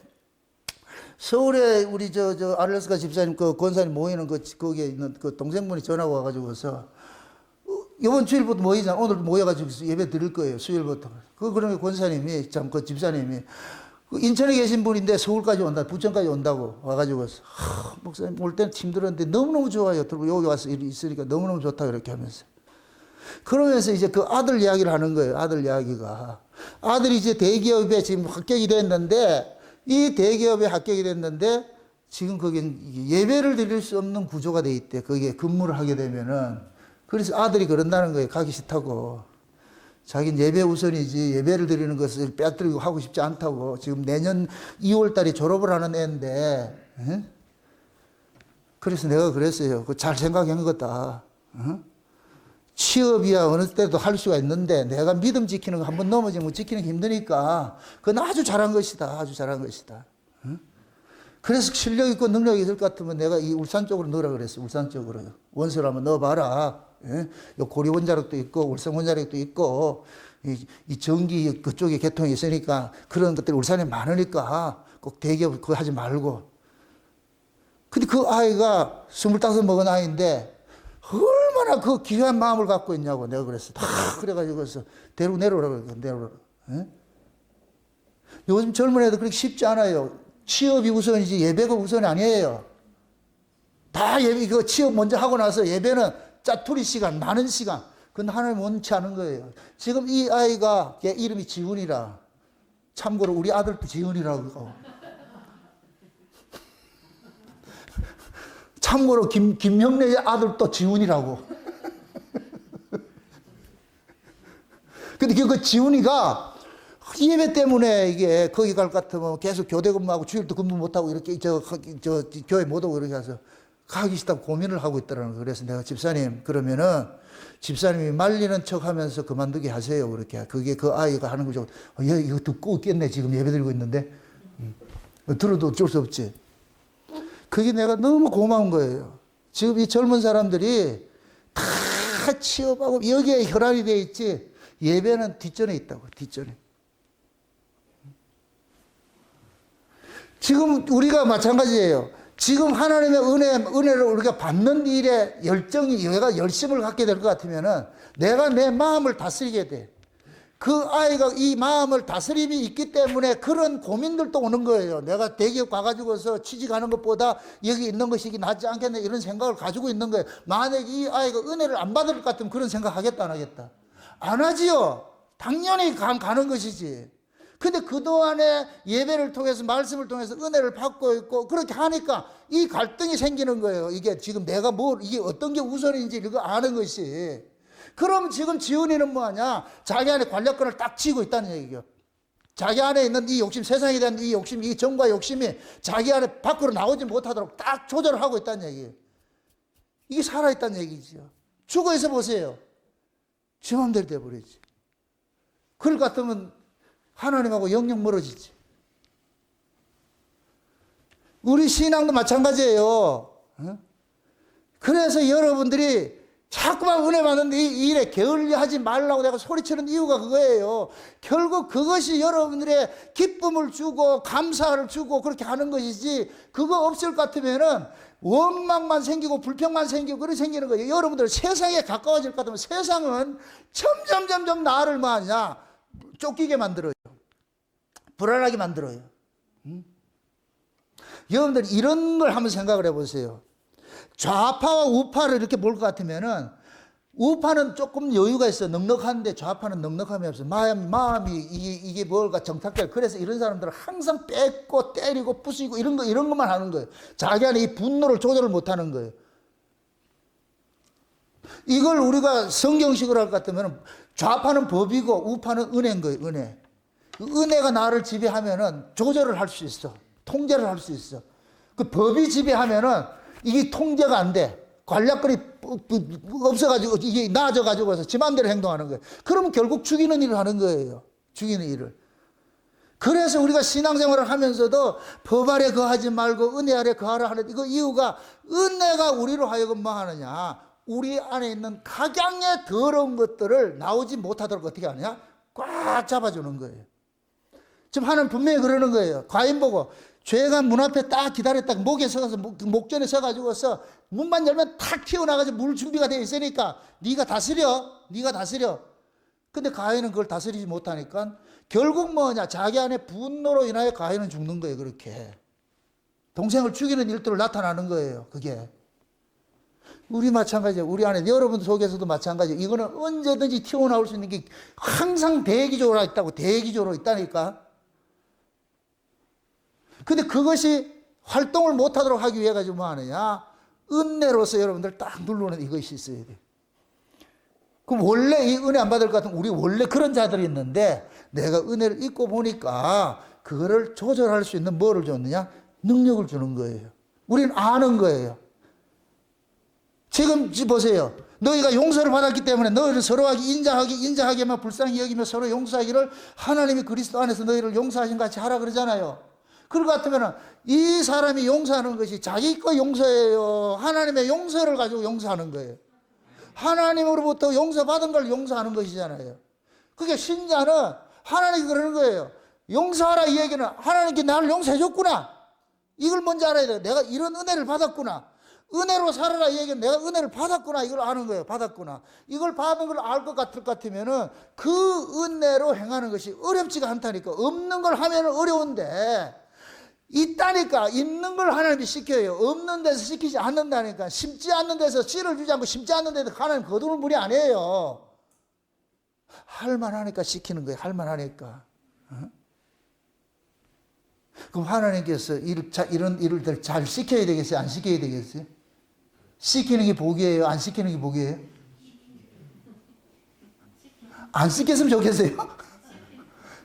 서울에 우리 아를레스가 집사님 그 권사님 모이는 거기에 있는 그 동생분이 전화가 와가지고서 이번 주일부터 모이잖아. 오늘 모여가지고 예배 드릴 거예요. 수요일부터. 그러면 권사님이 참 그 집사님이 인천에 계신 분인데 서울까지 온다. 부천까지 온다고 와가지고서 목사님 올 때는 힘들었는데 너무너무 좋아요. 여기 와서 있으니까 너무너무 좋다 이렇게 하면서. 그러면서 이제 그 아들 이야기를 하는 거예요. 아들 이야기가. 아들이 이제 대기업에 지금 합격이 됐는데 이 대기업에 합격이 됐는데 지금 거긴 예배를 드릴 수 없는 구조가 돼 있대. 거기에 근무를 하게 되면은. 그래서 아들이 그런다는 거예요. 가기 싫다고. 자기는 예배 우선이지 예배를 드리는 것을 빼앗기고 하고 싶지 않다고. 지금 내년 2월 달에 졸업을 하는 애인데. 에? 그래서 내가 그랬어요. 잘 생각한 거다. 어? 취업이야 어느 때도 할 수가 있는데 내가 믿음 지키는 거 한번 넘어지면 지키는 게 힘드니까 그건 아주 잘한 것이다. 아주 잘한 것이다. 응? 그래서 실력 있고 능력이 있을 것 같으면 내가 이 울산 쪽으로 넣으라 그랬어. 울산 쪽으로. 원서를 한번 넣어봐라. 예? 요 고리 원자력도 있고 울산 원자력도 있고 이 전기 그쪽에 개통이 있으니까 그런 것들이 울산에 많으니까 꼭 대기업 그거 하지 말고. 근데 그 아이가 25 먹은 아이인데 얼마나 그 귀한 마음을 갖고 있냐고 내가 그랬어. 다 그래가지고서 데리고 내려오라 그래. 내려오라. 예? 요즘 젊은 애들 그렇게 쉽지 않아요. 취업이 우선이지 예배가 우선이 아니에요. 다 예배, 그 취업 먼저 하고 나서 예배는 짜투리 시간, 많은 시간. 그건 하나님 원치 않은 거예요. 지금 이 아이가 걔 이름이 지훈이라. 참고로 우리 아들도 지훈이라고. 참고로 김형래의 아들도 지훈이라고. 근데 그 지훈이가 예배 때문에 이게 거기 갈 것 같으면 계속 교대 근무하고 주일도 근무 못하고 이렇게 저 교회 못 오고 이렇게 해서 가기 싫다고 고민을 하고 있더라는 거예요. 그래서 내가 집사님 그러면은 집사님이 말리는 척 하면서 그만두게 하세요. 그렇게. 그게 그 아이가 하는 거죠. 얘 이거 듣고 있겠네. 지금 예배 드리고 있는데. 들어도 어쩔 수 없지. 그게 내가 너무 고마운 거예요. 지금 이 젊은 사람들이 다 취업하고 여기에 혈안이 돼 있지 예배는 뒷전에 있다고. 뒷전에. 지금 우리가 마찬가지예요. 지금 하나님의 은혜를 우리가 받는 일에 열정이, 내가 열심을 갖게 될 것 같으면은 내가 내 마음을 다스리게 돼. 그 아이가 이 마음을 다스림이 있기 때문에 그런 고민들도 오는 거예요. 내가 대기업 가가지고서 취직하는 것보다 여기 있는 것이 낫지 않겠네, 이런 생각을 가지고 있는 거예요. 만약에 이 아이가 은혜를 안 받을 것 같으면 그런 생각 하겠다, 안 하겠다? 안 하지요. 당연히 가는 것이지. 근데 그동안에 예배를 통해서, 말씀을 통해서 은혜를 받고 있고 그렇게 하니까 이 갈등이 생기는 거예요. 이게 지금 내가 이게 어떤 게 우선인지 이거 아는 것이. 그럼 지금 지훈이는 뭐하냐? 자기 안에 관력권을 딱 쥐고 있다는 얘기죠. 자기 안에 있는 이 욕심, 세상에 대한 이 욕심, 이 정과 욕심이 자기 안에 밖으로 나오지 못하도록 딱 조절을 하고 있다는 얘기예요. 이게 살아있다는 얘기죠. 죽어 있어 보세요. 지 맘대로 돼버리지. 그럴 것 같으면 하나님하고 영영 멀어지지. 우리 신앙도 마찬가지예요. 그래서 여러분들이 자꾸만 은혜 받는데 이 일에 게을리하지 말라고 내가 소리치는 이유가 그거예요. 결국 그것이 여러분들의 기쁨을 주고 감사를 주고 그렇게 하는 것이지, 그거 없을 것 같으면은 원망만 생기고 불평만 생기고 그렇게 생기는 거예요. 여러분들 세상에 가까워질 것 같으면 세상은 점점 나를 뭐하냐? 쫓기게 만들어요. 불안하게 만들어요. 여러분들 이런 걸 한번 생각을 해보세요. 좌파와 우파를 이렇게 볼 것 같으면은 우파는 조금 여유가 있어, 넉넉한데 좌파는 넉넉함이 없어. 마음이 이게 뭘까 정탁될. 그래서 이런 사람들은 항상 뺏고 때리고 부수고 이런 것만 하는 거예요. 자기 안에 이 분노를 조절을 못하는 거예요. 이걸 우리가 성경식으로 할 것 같으면 좌파는 법이고 우파는 은혜인 거예요. 은혜가 나를 지배하면은 조절을 할 수 있어. 통제를 할 수 있어. 그 법이 지배하면은 이게 통제가 안 돼. 관략권이 없어가지고 이게 나아져가지고서 지 맘대로 행동하는 거예요. 그러면 결국 죽이는 일을 하는 거예요. 죽이는 일을. 그래서 우리가 신앙생활을 하면서도 법 아래 거하지 말고 은혜 아래 거하라 하는 이거 이유가, 은혜가 우리로 하여금 뭐 하느냐? 우리 안에 있는 각양의 더러운 것들을 나오지 못하도록 어떻게 하느냐? 꽉 잡아주는 거예요. 지금 하나님 분명히 그러는 거예요. 과인 보고 죄가 문 앞에 딱 기다렸다, 목에 서서 목전에 서가지고서 문만 열면 탁 튀어나가서 물 준비가 되어 있으니까 네가 다스려. 근데 가인은 그걸 다스리지 못하니까 결국 뭐냐? 자기 안에 분노로 인하여 가인은 죽는 거예요. 그렇게 동생을 죽이는 일들을 나타나는 거예요. 그게 우리 마찬가지예요. 우리 안에 여러분 속에서도 마찬가지예요. 이거는 언제든지 튀어나올 수 있는 게 항상 대기적으로 있다고. 대기적으로 있다니까. 근데 그것이 활동을 못하도록 하기 위해 가지고 뭐 하느냐? 은혜로서 여러분들 딱 누르는 이것이 있어야 돼. 그럼 원래 이 은혜 안 받을 것 같으면 우리 원래 그런 자들이 있는데 내가 은혜를 잊고 보니까 그거를 조절할 수 있는 뭐를 줬느냐? 능력을 주는 거예요. 우리는 아는 거예요. 지금 보세요. 너희가 용서를 받았기 때문에 너희를 서로하게 인자하게만 불쌍히 여기며 서로 용서하기를 하나님이 그리스도 안에서 너희를 용서하신 같이 하라 그러잖아요. 그럴 것 같으면 이 사람이 용서하는 것이 자기 거 용서예요? 하나님의 용서를 가지고 용서하는 거예요? 하나님으로부터 용서받은 걸 용서하는 것이잖아요. 그게 신자는 하나님이 그러는 거예요. 용서하라 이 얘기는 하나님께 나를 용서해 줬구나. 이걸 먼저 알아야 돼요. 내가 이런 은혜를 받았구나. 은혜로 살아라 이 얘기는 내가 은혜를 받았구나. 이걸 아는 거예요. 받았구나. 이걸 받은 걸 알 것 같으면은 그 은혜로 행하는 것이 어렵지가 않다니까. 없는 걸 하면은 어려운데 있다니까. 있는 걸 하나님이 시켜요. 없는 데서 시키지 않는다니까. 심지 않는 데서 씨를 주지 않고 심지 않는 데서 하나님 거두는 분이 아니에요. 할만하니까 시키는 거예요. 할만하니까. 그럼 하나님께서 이런 일을 잘 시켜야 되겠어요? 안 시켜야 되겠어요? 시키는 게 복이에요? 안 시키는 게 복이에요? 안 시켰으면 좋겠어요?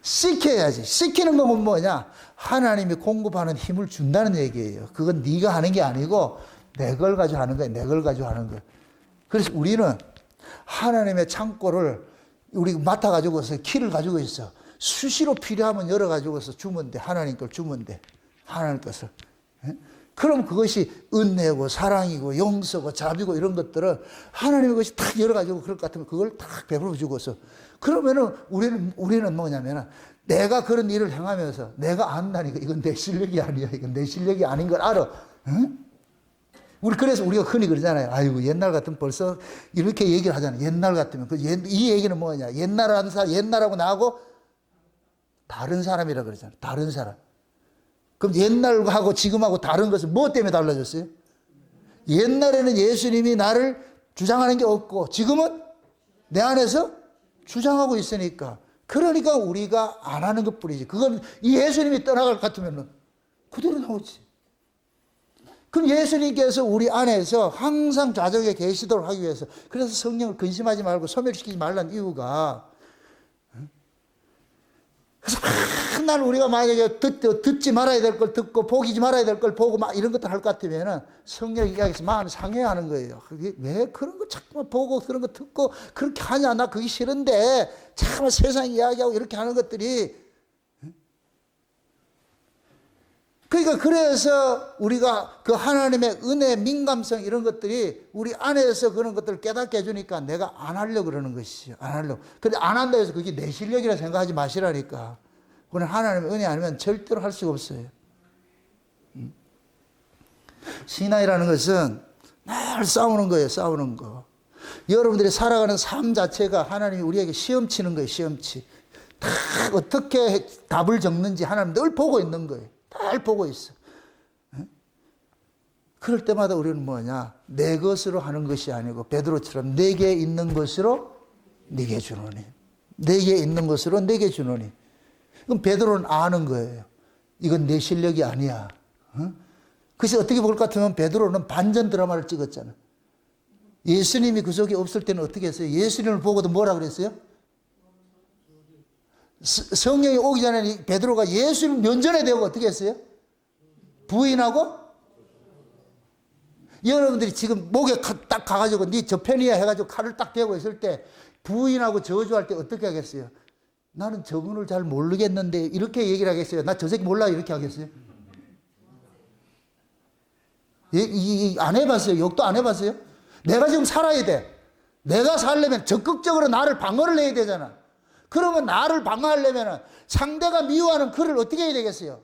시켜야지. 시키는 건 뭐냐? 하나님이 공급하는 힘을 준다는 얘기예요. 그건 네가 하는 게 아니고 내 걸 가지고 하는 거예요. 내 걸 가지고 하는 거예요. 그래서 우리는 하나님의 창고를 우리 맡아가지고서 키를 가지고 있어. 수시로 필요하면 열어가지고서 주면 돼. 하나님 걸 주면 돼. 하나님 것을. 그럼 그것이 은혜고 사랑이고 용서고 자비고 이런 것들을 하나님의 것이 탁 열어가지고 그럴 것 같으면 그걸 탁 베풀어 주고서 그러면은 우리는 뭐냐면은 내가 그런 일을 행하면서 내가 안다니까 이건 내 실력이 아니야. 이건 내 실력이 아닌 걸 알아. 응? 그래서 우리가 흔히 그러잖아요. 아이고, 옛날 같으면 벌써 이렇게 얘기를 하잖아요. 옛날 같으면. 이 얘기는 뭐냐. 옛날하고 나하고 다른 사람이라 그러잖아요. 다른 사람. 그럼 옛날하고 지금하고 다른 것은 무엇 때문에 달라졌어요? 옛날에는 예수님이 나를 주장하는 게 없고 지금은 내 안에서 주장하고 있으니까. 그러니까 우리가 안 하는 것 뿐이지. 그건 이 예수님이 떠나갈 것 같으면 그대로 나오지. 그럼 예수님께서 우리 안에서 항상 좌정에 계시도록 하기 위해서, 그래서 성령을 근심하지 말고 소멸시키지 말라는 이유가, 그래서 맨날 우리가 만약에 듣지 말아야 될 걸 듣고 보기지 말아야 될 걸 보고 막 이런 것들 할 것 같으면 성령 이야기에서 마음이 상해하는 거예요. 그게 왜 그런 거 자꾸만 보고 그런 거 듣고 그렇게 하냐. 나 그게 싫은데 자꾸만 세상 이야기하고 이렇게 하는 것들이. 그러니까 그래서 우리가 그 하나님의 은혜, 민감성 이런 것들이 우리 안에서 그런 것들을 깨닫게 해주니까 내가 안 하려고 그러는 것이죠. 안 하려고. 근데 안 한다 해서 그게 내 실력이라 생각하지 마시라니까. 그건 하나님의 은혜 아니면 절대로 할 수가 없어요. 신앙이라는 것은 늘 싸우는 거예요. 싸우는 거. 여러분들이 살아가는 삶 자체가 하나님이 우리에게 시험 치는 거예요. 시험치. 다 어떻게 답을 적는지 하나님 늘 보고 있는 거예요. 잘 보고 있어. 그럴 때마다 우리는 뭐냐? 내 것으로 하는 것이 아니고 베드로처럼 내게 있는 것으로 네게 주노니. 내게 있는 것으로 내게 주노니. 그럼 베드로는 아는 거예요. 이건 내 실력이 아니야. 그래서 어떻게 볼 것 같으면 베드로는 반전 드라마를 찍었잖아. 예수님이 그 속에 없을 때는 어떻게 했어요? 예수님을 보고도 뭐라 그랬어요? 성령이 오기 전에 베드로가 예수를 면전에 대고 어떻게 했어요? 부인하고? 여러분들이 지금 목에 딱 가가지고 네 저 편이야 해가지고 칼을 딱 대고 있을 때 부인하고 저주할 때 어떻게 하겠어요? 나는 저분을 잘 모르겠는데 이렇게 얘기를 하겠어요? 나 저 새끼 몰라 이렇게 하겠어요? 안 해봤어요? 욕도 안 해봤어요? 내가 지금 살아야 돼. 내가 살려면 적극적으로 나를 방어를 해야 되잖아. 그러면 나를 방어하려면 상대가 미워하는 그를 어떻게 해야 되겠어요?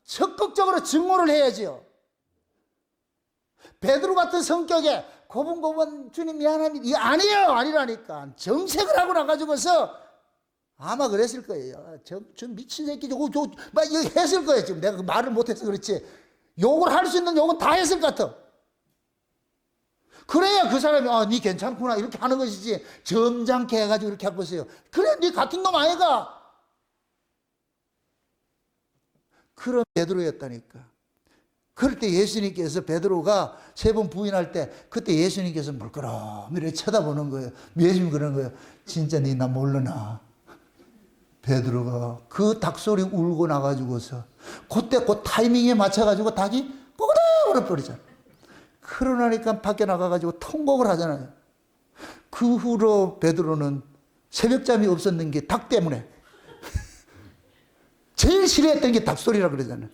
적극적으로 증오를 해야지요. 베드로 같은 성격에 고분고분 주님 미안합니다. 이거 아니에요. 아니라니까. 정색을 하고 나가지고서 아마 그랬을 거예요. 저 미친 새끼 저거 막 이거 했을 거예요. 지금 내가 그 말을 못해서 그렇지. 욕을 할 수 있는 욕은 다 했을 것 같아. 그래야 그 사람이 니 괜찮구나 이렇게 하는 것이지 점잖게 해가지고 이렇게 하고 있어요. 그래 니 같은 놈 아이가. 그런 베드로였다니까. 그럴 때 예수님께서 베드로가 3번 부인할 때 그때 예수님께서 물끄러미 이렇게 쳐다보는 거예요. 예수님 그러는 거예요. 진짜 니 나 모르나. 베드로가 그 닭소리 울고 나가지고서 그때 그 타이밍에 맞춰가지고 닭이 꼬그덕 버리잖아. 그러나니까 밖에 나가가지고 통곡을 하잖아요. 그 후로 베드로는 새벽잠이 없었는 게 닭 때문에. 제일 싫어했던 게 닭소리라 그러잖아요.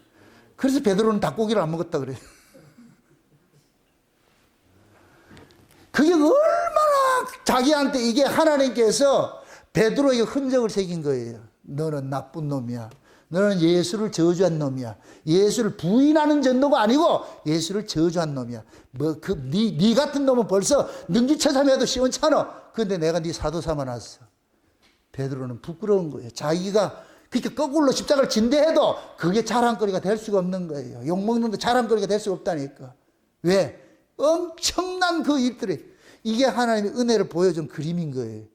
그래서 베드로는 닭고기를 안 먹었다 그래요. 그게 얼마나 자기한테 이게 하나님께서 베드로에게 흔적을 새긴 거예요. 너는 나쁜 놈이야. 너는 예수를 저주한 놈이야. 예수를 부인하는 정도가 아니고 예수를 저주한 놈이야. 네 같은 놈은 벌써 능지처참해도 시원찮아. 그런데 내가 네 사도 삼아놨어. 베드로는 부끄러운 거예요. 자기가 그렇게 거꾸로 십자가를 진대 해도 그게 자랑거리가 될 수가 없는 거예요. 욕먹는 거 자랑거리가 될 수가 없다니까. 왜? 엄청난 그 일들이 이게 하나님의 은혜를 보여준 그림인 거예요.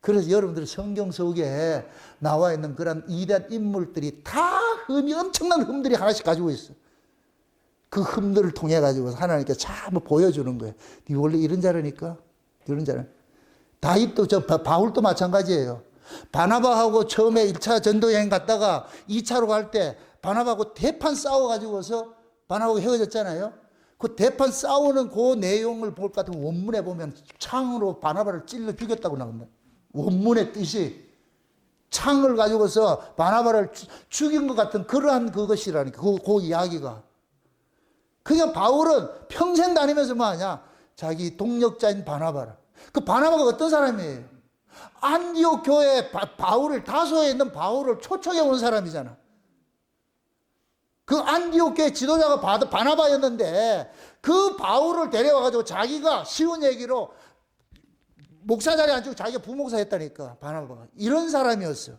그래서 여러분들 성경 속에 나와 있는 그런 위대한 인물들이 다 엄청난 흠들이 하나씩 가지고 있어. 그 흠들을 통해 가지고 하나님께 참 보여주는 거예요. 네 원래 이런 자라니까. 이런 자라. 다윗도 바울도 마찬가지예요. 바나바하고 처음에 1차 전도 여행 갔다가 2차로 갈 때 바나바하고 대판 싸워 가지고서 바나바하고 헤어졌잖아요. 그 대판 싸우는 그 내용을 볼 것 같으면 원문에 보면 창으로 바나바를 찔러 죽였다고 나온다. 원문의 뜻이 창을 가지고서 바나바를 죽인 것 같은 그러한 그것이라니까. 그 이야기가. 그러니까 바울은 평생 다니면서 뭐 하냐? 자기 동력자인 바나바를. 그 바나바가 어떤 사람이에요? 안디옥 교회 바울을, 다소에 있는 바울을 초청해 온 사람이잖아. 그 안디옥 교회 지도자가 바나바였는데 그 바울을 데려와가지고 자기가 쉬운 얘기로 목사 자리에 앉고 자기가 부목사 했다니까. 바나바가 이런 사람이었어.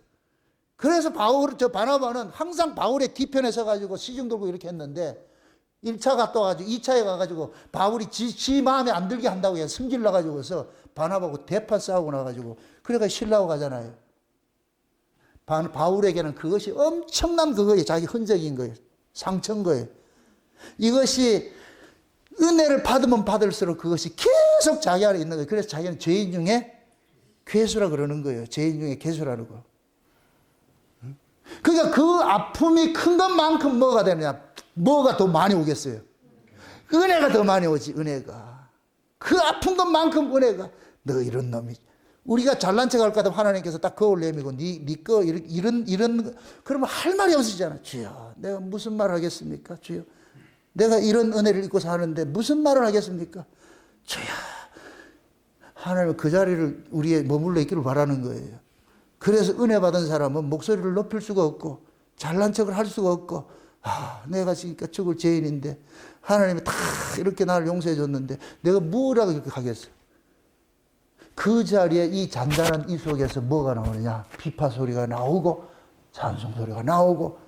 그래서 바나바는 항상 바울의 뒤편에 서가지고 시중 들고 이렇게 했는데 1차 갔다 와가지고 2차에 가가지고 바울이 지 마음에 안 들게 한다고 해서 승질 나가지고서 바나바하고 대파 싸우고 나가지고 그래가 신라고 가잖아요. 바울에게는 그것이 엄청난 그거예요. 자기 흔적인 거예요. 상처인 거예요. 이것이 은혜를 받으면 받을수록 그것이 계속 자기 안에 있는 거예요. 그래서 자기는 죄인 중에 괴수라 그러는 거예요. 죄인 중에 괴수라는 거. 그러니까 그 아픔이 큰 것만큼 뭐가 되느냐? 뭐가 더 많이 오겠어요? 은혜가 더 많이 오지, 은혜가. 그 아픈 것만큼 은혜가. 너 이런 놈이. 우리가 잘난 척 할까 하면 하나님께서 딱 거울 내미고 니 거 이런 그러면 할 말이 없으시잖아. 주여, 내가 무슨 말을 하겠습니까? 주여, 내가 이런 은혜를 입고 사는데 무슨 말을 하겠습니까? 주여. 하나님은 그 자리를 우리에 머물러 있기를 바라는 거예요. 그래서 은혜 받은 사람은 목소리를 높일 수가 없고 잘난 척을 할 수가 없고, 내가 지금 죽을 죄인인데 하나님이 다 이렇게 나를 용서해 줬는데 내가 뭐라고 이렇게 하겠어? 그 자리에 이 잔잔한 이 속에서 뭐가 나오느냐? 비파 소리가 나오고 찬송 소리가 나오고,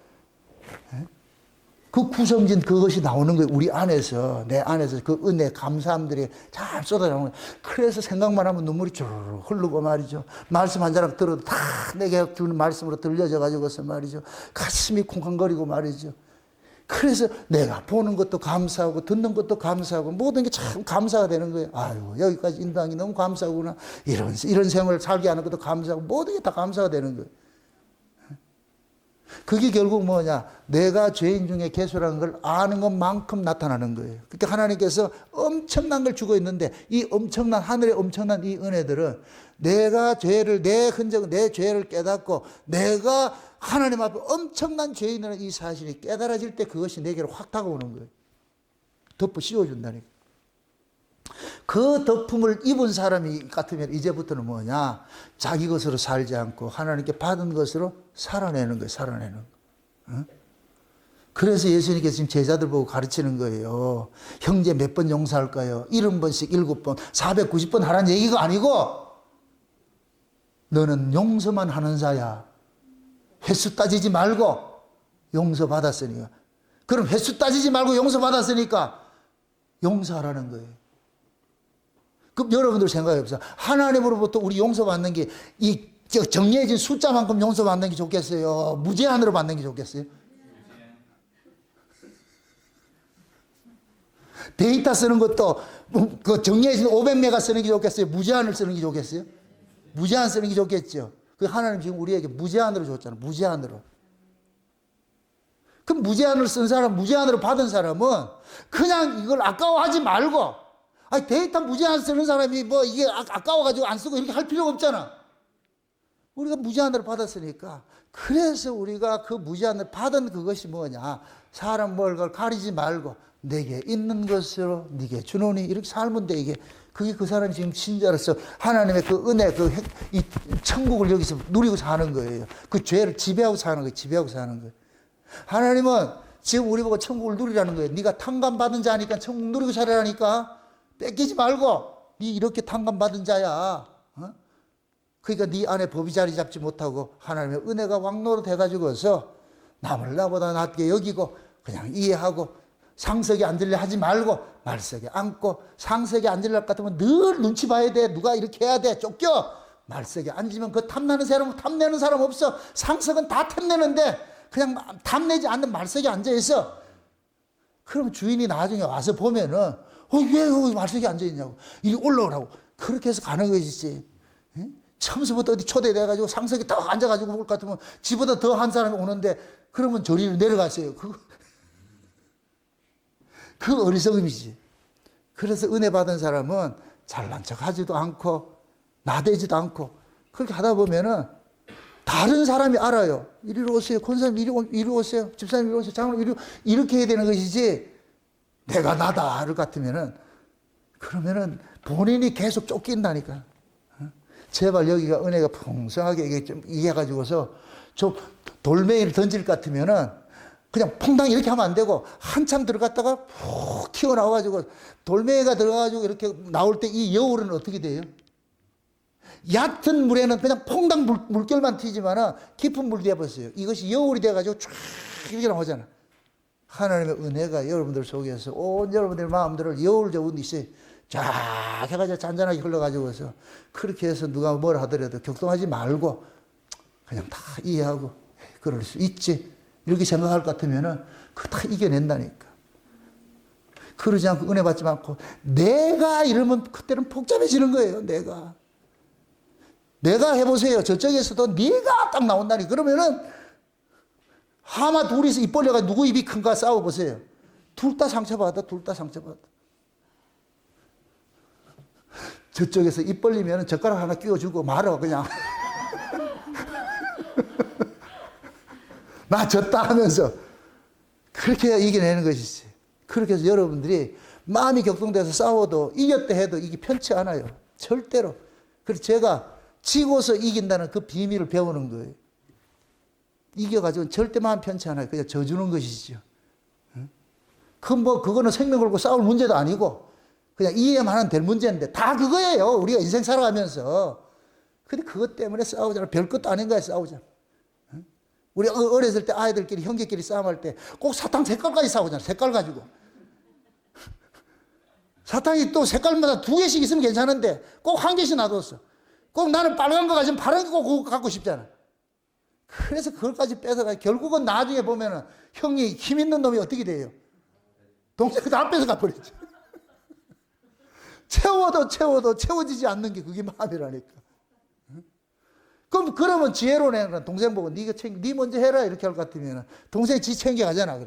그 구성진 그것이 나오는 거예요. 우리 안에서, 내 안에서 그 은혜 감사함들이 잘 쏟아나오는 거예요. 그래서 생각만 하면 눈물이 주르르 흐르고 말이죠. 말씀 한 자락 들어도 다 내게 주는 말씀으로 들려져 가지고서 말이죠. 가슴이 쿵쾅거리고 말이죠. 그래서 내가 보는 것도 감사하고 듣는 것도 감사하고 모든 게 참 감사가 되는 거예요. 아유, 여기까지 인도하기 너무 감사하구나. 이런 생활을 살게 하는 것도 감사하고 모든 게 다 감사가 되는 거예요. 그게 결국 뭐냐? 내가 죄인 중에 괴수라는 걸 아는 것만큼 나타나는 거예요. 그러니까 하나님께서 엄청난 걸 주고 있는데 이 엄청난, 하늘의 엄청난 이 은혜들은 내가 죄를, 내 흔적은 내 죄를 깨닫고 내가 하나님 앞에 엄청난 죄인이라는 이 사실이 깨달아질 때 그것이 내게로 확 다가오는 거예요. 덮어 씌워준다니까. 그 덮음을 입은 사람이 같으면 이제부터는 뭐냐? 자기 것으로 살지 않고 하나님께 받은 것으로 살아내는 거예요. 살아내는 거. 그래서 예수님께서 지금 제자들 보고 가르치는 거예요. 형제 몇 번 용서할까요? 70번씩 7번, 490번 하라는 얘기가 아니고 너는 용서만 하는 자야. 횟수 따지지 말고 용서받았으니까. 그럼 횟수 따지지 말고 용서받았으니까 용서하라는 거예요. 그럼 여러분들 생각해 보세요. 하나님으로부터 우리 용서받는 게 이 정리해진 숫자만큼 용서받는 게 좋겠어요? 무제한으로 받는 게 좋겠어요? 데이터 쓰는 것도 그 정리해진 500메가 쓰는 게 좋겠어요? 무제한을 쓰는 게 좋겠어요? 무제한 쓰는 게 좋겠죠. 그 하나님 지금 우리에게 무제한으로 줬잖아요. 무제한으로. 그럼 무제한을 쓴 사람, 무제한으로 받은 사람은 그냥 이걸 아까워하지 말고, 데이터 무제한 쓰는 사람이 뭐 이게 아까워가지고 안 쓰고 이렇게 할 필요가 없잖아. 우리가 무제한으로 받았으니까. 그래서 우리가 그 무제한을 받은 그것이 뭐냐? 사람 뭘 가리지 말고 내게 있는 것으로 네게 주노니 이렇게 살면 돼. 이게 그게 그 사람이 지금 신자로서 하나님의 그 은혜, 이 천국을 여기서 누리고 사는 거예요. 그 죄를 지배하고 사는 거예요. 지배하고 사는 거예요. 하나님은 지금 우리 보고 천국을 누리라는 거예요. 네가 탕감받은 자니까 천국 누리고 살아라니까. 뺏기지 말고 네 이렇게 탕감받은 자야. 그러니까 네 안에 법이 자리 잡지 못하고 하나님의 은혜가 왕노릇 해가지고서 남을 나보다 낫게 여기고 그냥 이해하고 상석에 앉으려 하지 말고 말석에 앉고, 상석에 앉으려 것 같으면 늘 눈치 봐야 돼. 누가 이렇게 해야 돼. 쫓겨. 말석에 앉으면 그 탐나는 사람, 탐내는 사람 없어. 상석은 다 탐내는데 그냥 탐내지 않는 말석에 앉아있어. 그럼 주인이 나중에 와서 보면은 왜 여기 말석에 앉아있냐고. 이리 올라오라고. 그렇게 해서 가는 것이지. 처음부터 어디 초대돼가지고 상석에 딱 앉아가지고 올 것 같으면 지보다 더 한 사람이 오는데 그러면 저리로 내려갔어요. 그 어리석음이지. 그래서 은혜 받은 사람은 잘난 척 하지도 않고 나대지도 않고 그렇게 하다 보면은 다른 사람이 알아요. 이리로 오세요. 권사님 이리 오세요. 집사님 이리 오세요. 장로님 이렇게 해야 되는 것이지, 내가 나다를 같으면은 그러면은 본인이 계속 쫓긴다니까. 제발 여기가 은혜가 풍성하게 이게 좀 이게 가지고서 좀 돌멩이를 던질 것 같으면은 그냥 퐁당 이렇게 하면 안 되고 한참 들어갔다가 푹 튀어나와가지고 돌멩이가 들어가가지고 이렇게 나올 때 이 여울은 어떻게 돼요? 얕은 물에는 그냥 퐁당 물결만 튀지만은 깊은 물이 되어버렸어요. 이것이 여울이 돼가지고 쫙 이렇게 나오잖아. 하나님의 은혜가 여러분들 속에서 온 여러분들의 마음들을 여울 저운듯이 쫙 해가지고 잔잔하게 흘러가지고서 그렇게 해서 누가 뭘 하더라도 격동하지 말고 그냥 다 이해하고 그럴 수 있지. 이렇게 생각할 것 같으면은 그거 다 이겨낸다니까. 그러지 않고 은혜 받지 않고 내가 이러면 그때는 복잡해지는 거예요. 내가 해보세요. 저쪽에서도 네가 딱 나온다니. 그러면은 하마 둘이서 입 벌려가지고 누구 입이 큰가 싸워보세요. 둘 다 상처받아. 저쪽에서 입 벌리면 젓가락 하나 끼워주고 말아 그냥. 나 졌다 하면서 그렇게 이겨내는 것이지. 그렇게 해서 여러분들이 마음이 격동돼서 싸워도 이겼다 해도 이게 편치 않아요. 절대로. 그래서 제가 지고서 이긴다는 그 비밀을 배우는 거예요. 이겨가지고 절대 마음 편치 않아요. 그냥 져주는 것이죠. 그거는 생명 걸고 싸울 문제도 아니고 그냥 이해만 하면 될 문제인데 다 그거예요. 우리가 인생 살아가면서. 근데 그것 때문에 싸우잖아. 별것도 아닌 거야 싸우잖아. 우리 어렸을 때 아이들끼리 형제끼리 싸움할 때 꼭 사탕 색깔까지 싸우잖아. 색깔 가지고. 사탕이 또 색깔마다 2개씩 있으면 괜찮은데 꼭 1개씩 놔뒀어. 꼭 나는 빨간 거 가지면 파란 거 꼭 갖고 싶잖아. 그래서 그걸까지 뺏어가. 결국은 나중에 보면은 형이 힘 있는 놈이 어떻게 돼요? 동생이 다 뺏어가 버리지. 채워도 채워지지 않는 게 그게 마음이라니까. 그러면 지혜로운 동생 보고 네 먼저 해라 이렇게 할 것 같으면 동생이 지 챙겨가잖아.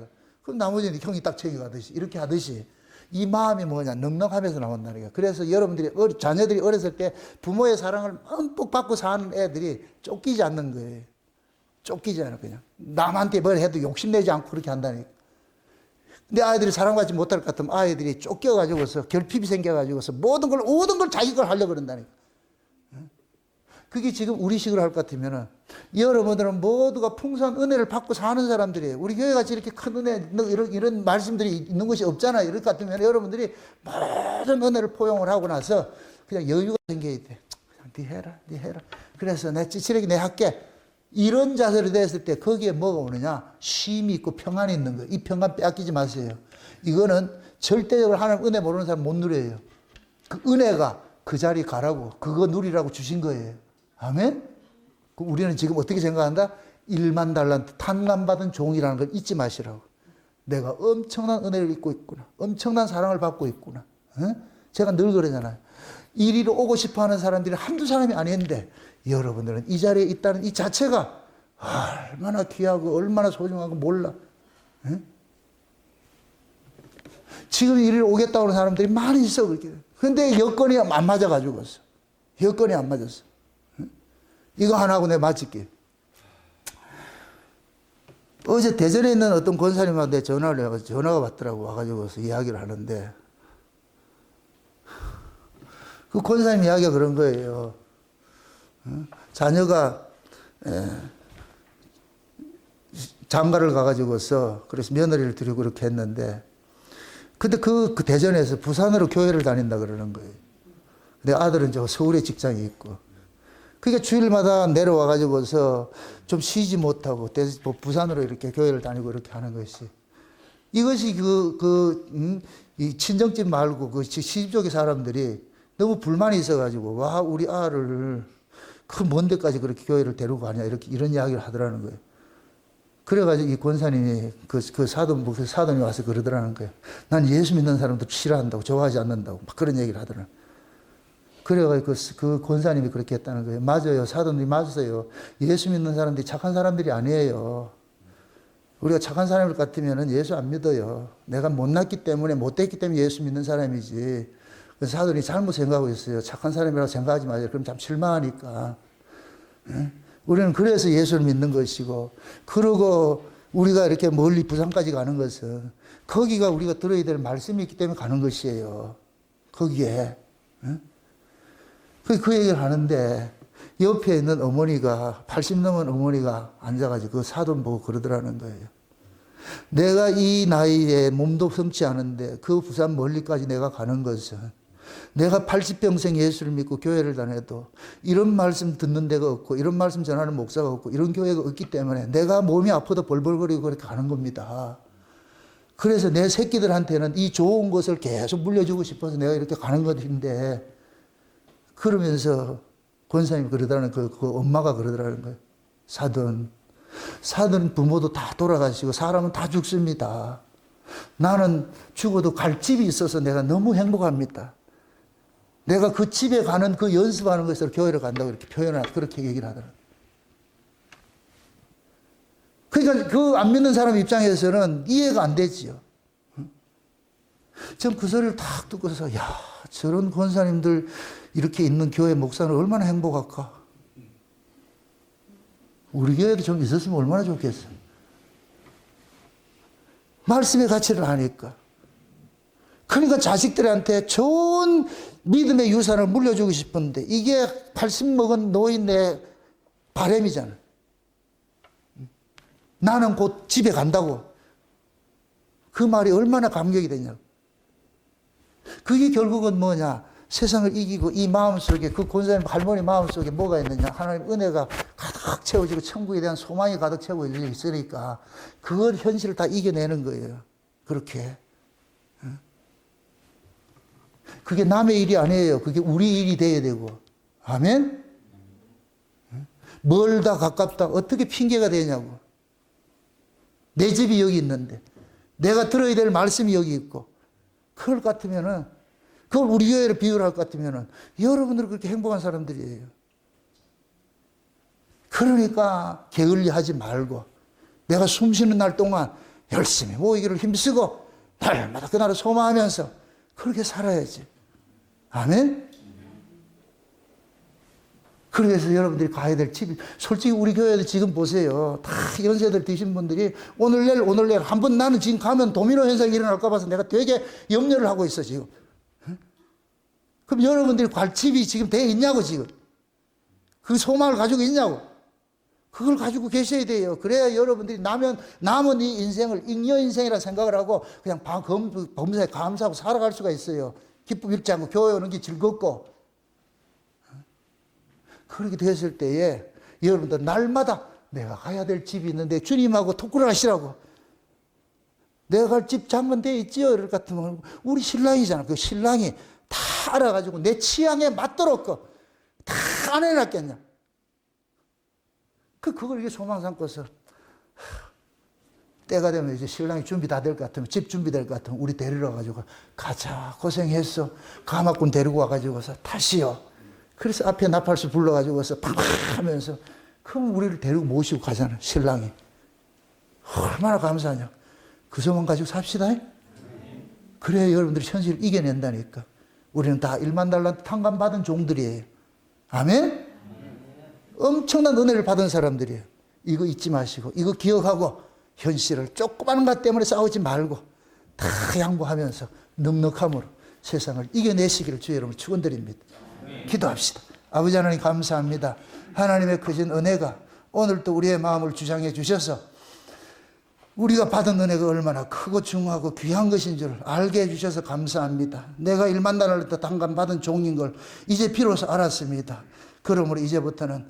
그럼 나머지는 형이 딱 챙겨가듯이 이렇게 하듯이 이 마음이 뭐냐 넉넉하면서 나온다니까. 그래서 여러분들이 자녀들이 어렸을 때 부모의 사랑을 흠뻑 받고 사는 애들이 쫓기지 않는 거예요. 쫓기지 않아 그냥. 남한테 뭘 해도 욕심내지 않고 그렇게 한다니까. 근데 아이들이 사랑받지 못할 것 같으면 아이들이 쫓겨가지고서 결핍이 생겨가지고서 모든 걸 자기 걸 하려고 그런다니까. 그게 지금 우리식으로 할 것 같으면은 여러분들은 모두가 풍성한 은혜를 받고 사는 사람들이에요. 우리 교회같이 이렇게 큰 은혜, 이런 말씀들이 있는 것이 없잖아요. 이럴 것 같으면 여러분들이 모든 은혜를 포용을 하고 나서 그냥 여유가 생겨야 돼. 그냥 네 해라. 그래서 내 찌치레기 내 할게. 이런 자세로 됐을 때 거기에 뭐가 오느냐? 쉼이 있고 평안이 있는 거예요. 이 평안 빼앗기지 마세요. 이거는 절대적으로 하나님 은혜 모르는 사람 못 누려요. 그 은혜가 그 자리 가라고 그거 누리라고 주신 거예요. 아멘? 우리는 지금 어떻게 생각한다? 1만 달란트 탕감받은 종이라는 걸 잊지 마시라고. 내가 엄청난 은혜를 입고 있구나. 엄청난 사랑을 받고 있구나. 제가 늘 그러잖아요. 이리로 오고 싶어하는 사람들이 한두 사람이 아닌데 여러분들은 이 자리에 있다는 이 자체가 얼마나 귀하고 얼마나 소중하고 몰라. 지금 이리로 오겠다고 하는 사람들이 많이 있어. 그렇게. 근데 여건이 안 맞아가지고서. 여건이 안 맞았어. 이거 하나 하고 내가 마칠게. 어제 대전에 있는 어떤 권사님한테 전화를 해가지고 전화가 왔더라고. 와가지고서 이야기를 하는데 그 권사님 이야기가 그런 거예요. 자녀가 장가를 가가지고서 그래서 며느리를 드리고 그렇게 했는데 근데 그 대전에서 부산으로 교회를 다닌다 그러는 거예요. 근데 아들은 저 서울에 직장이 있고 그러니까 주일마다 내려와가지고서 좀 쉬지 못하고 부산으로 이렇게 교회를 다니고 이렇게 하는 것이 이것이 이 친정집 말고 그 시집 쪽의 사람들이 너무 불만이 있어가지고 와 우리 아를 그 먼 데까지 그렇게 교회를 데리고 가냐 이런 이야기를 하더라는 거예요. 그래가지고 이 권사님이 사돈이 와서 그러더라는 거예요. 난 예수 믿는 사람도 싫어한다고 좋아하지 않는다고 막 그런 얘기를 하더라고요. 그래가지고 그 권사님이 그렇게 했다는 거예요. 맞아요. 사돈이 맞으세요. 예수 믿는 사람들이 착한 사람들이 아니에요. 우리가 착한 사람일 같으면 예수 안 믿어요. 내가 못났기 때문에 못됐기 때문에 예수 믿는 사람이지. 그래서 사돈이 잘못 생각하고 있어요. 착한 사람이라고 생각하지 마세요. 그럼 참 실망하니까. 우리는 그래서 예수를 믿는 것이고 그러고 우리가 이렇게 멀리 부산까지 가는 것은 거기가 우리가 들어야 될 말씀이 있기 때문에 가는 것이에요. 거기에. 그 얘기를 하는데 옆에 있는 어머니가 80 넘은 어머니가 앉아가지고 그 사돈 보고 그러더라는 거예요. 내가 이 나이에 몸도 성치 않은데 그 부산 멀리까지 내가 가는 것은 내가 80평생 예수를 믿고 교회를 다녀도 이런 말씀 듣는 데가 없고 이런 말씀 전하는 목사가 없고 이런 교회가 없기 때문에 내가 몸이 아파도 벌벌거리고 그렇게 가는 겁니다. 그래서 내 새끼들한테는 이 좋은 것을 계속 물려주고 싶어서 내가 이렇게 가는 것인데, 그러면서 권사님이 그러더라는 그 엄마가 그러더라는 거예요. 사돈 부모도 다 돌아가시고 사람은 다 죽습니다. 나는 죽어도 갈 집이 있어서 내가 너무 행복합니다. 내가 그 집에 가는 그 연습하는 것을 교회를 간다고 이렇게 그렇게 얘기를 하더라고요. 그러니까 그 안 믿는 사람 입장에서는 이해가 안 되지요. 전 그 소리를 탁 듣고서, 야, 저런 권사님들 이렇게 있는 교회 목사는 얼마나 행복할까? 우리 교회도 좀 있었으면 얼마나 좋겠어. 말씀의 가치를 아니까. 그러니까 자식들한테 좋은 믿음의 유산을 물려주고 싶은데 이게 80 먹은 노인의 바람이잖아. 나는 곧 집에 간다고. 그 말이 얼마나 감격이 되냐고. 그게 결국은 뭐냐. 세상을 이기고 이 마음속에, 그 권사님 할머니 마음속에 뭐가 있느냐. 하나님 은혜가 가득 채워지고 천국에 대한 소망이 가득 채워져 있으니까 그걸 현실을 다 이겨내는 거예요. 그렇게. 그게 남의 일이 아니에요. 그게 우리 일이 돼야 되고. 아멘? 멀다 가깝다 어떻게 핑계가 되냐고. 내 집이 여기 있는데 내가 들어야 될 말씀이 여기 있고, 그걸 같으면은, 그걸 우리 교회로 비유를 할 것 같으면은 여러분들 그렇게 행복한 사람들이에요. 그러니까 게을리하지 말고 내가 숨 쉬는 날 동안 열심히 모이기를 힘쓰고 날마다 그날을 소망하면서 그렇게 살아야지. 아멘? 그래서 여러분들이 가야 될 집이, 솔직히 우리 교회도 지금 보세요. 다 연세들 드신 분들이 오늘 내일 한번 나는 지금 가면 도미노 현상이 일어날까 봐서 내가 되게 염려를 하고 있어 지금. 그럼 여러분들이 갈 집이 지금 돼 있냐고, 지금. 그 소망을 가지고 있냐고. 그걸 가지고 계셔야 돼요. 그래야 여러분들이 남은 이 인생을 잉여 인생이라 생각을 하고 그냥 범사에 감사하고 살아갈 수가 있어요. 기쁨 잃지 않고 교회 오는 게 즐겁고. 그렇게 됐을 때에 여러분들 날마다 내가 가야 될 집이 있는데 주님하고 토크를 하시라고. 내가 갈 집 장만되어 있지요. 이럴 것 같으면 우리 신랑이잖아. 그 신랑이 다 알아가지고 내 취향에 맞도록 다 안 해놨겠냐. 그걸 이렇게 소망 삼고서 때가 되면 이제 신랑이 준비 다 될 것 같으면, 집 준비될 것 같으면 우리 데리러 가지고 가자, 고생했어. 가마꾼 데리고 와가지고서 타시오. 그래서 앞에 나팔수 불러가지고서 팡팡 하면서, 그럼 우리를 데리고 모시고 가잖아, 신랑이. 얼마나 감사하냐. 그 소망 가지고 삽시다. 그래야 여러분들이 현실을 이겨낸다니까. 우리는 다 1만 달란트 탕감받은 종들이에요. 아멘? 엄청난 은혜를 받은 사람들이에요. 이거 잊지 마시고, 이거 기억하고, 현실을 조그마한 것 때문에 싸우지 말고 다 양보하면서 넉넉함으로 세상을 이겨내시기를 주의 이름으로 축원드립니다. 기도합시다. 아버지 하나님 감사합니다. 하나님의 크신 은혜가 오늘도 우리의 마음을 주장해 주셔서 우리가 받은 은혜가 얼마나 크고 중요하고 귀한 것인 줄 알게 해주셔서 감사합니다. 내가 1만 달란트 탕감받은 종인 걸 이제 비로소 알았습니다. 그러므로 이제부터는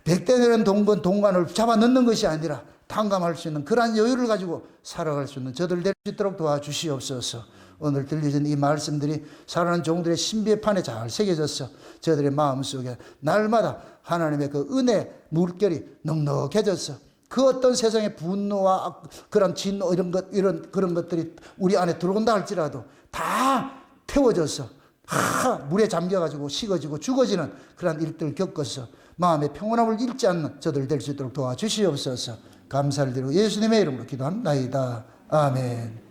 100대 되는 동관을 잡아 넣는 것이 아니라 탕감할 수 있는 그러한 여유를 가지고 살아갈 수 있는 저들 될 수 있도록 도와주시옵소서. 오늘 들려진 이 말씀들이 살아가는 종들의 신비판에 잘 새겨져서 저들의 마음속에 날마다 하나님의 그 은혜 물결이 넉넉해져서 그 어떤 세상의 분노와 그런 진노 그런 것들이 우리 안에 들어온다 할지라도 다 태워져서 물에 잠겨가지고 식어지고 죽어지는 그런 일들을 겪어서 마음의 평온함을 잃지 않는 저들 될 수 있도록 도와주시옵소서. 감사를 드리고 예수님의 이름으로 기도합니다. 아멘.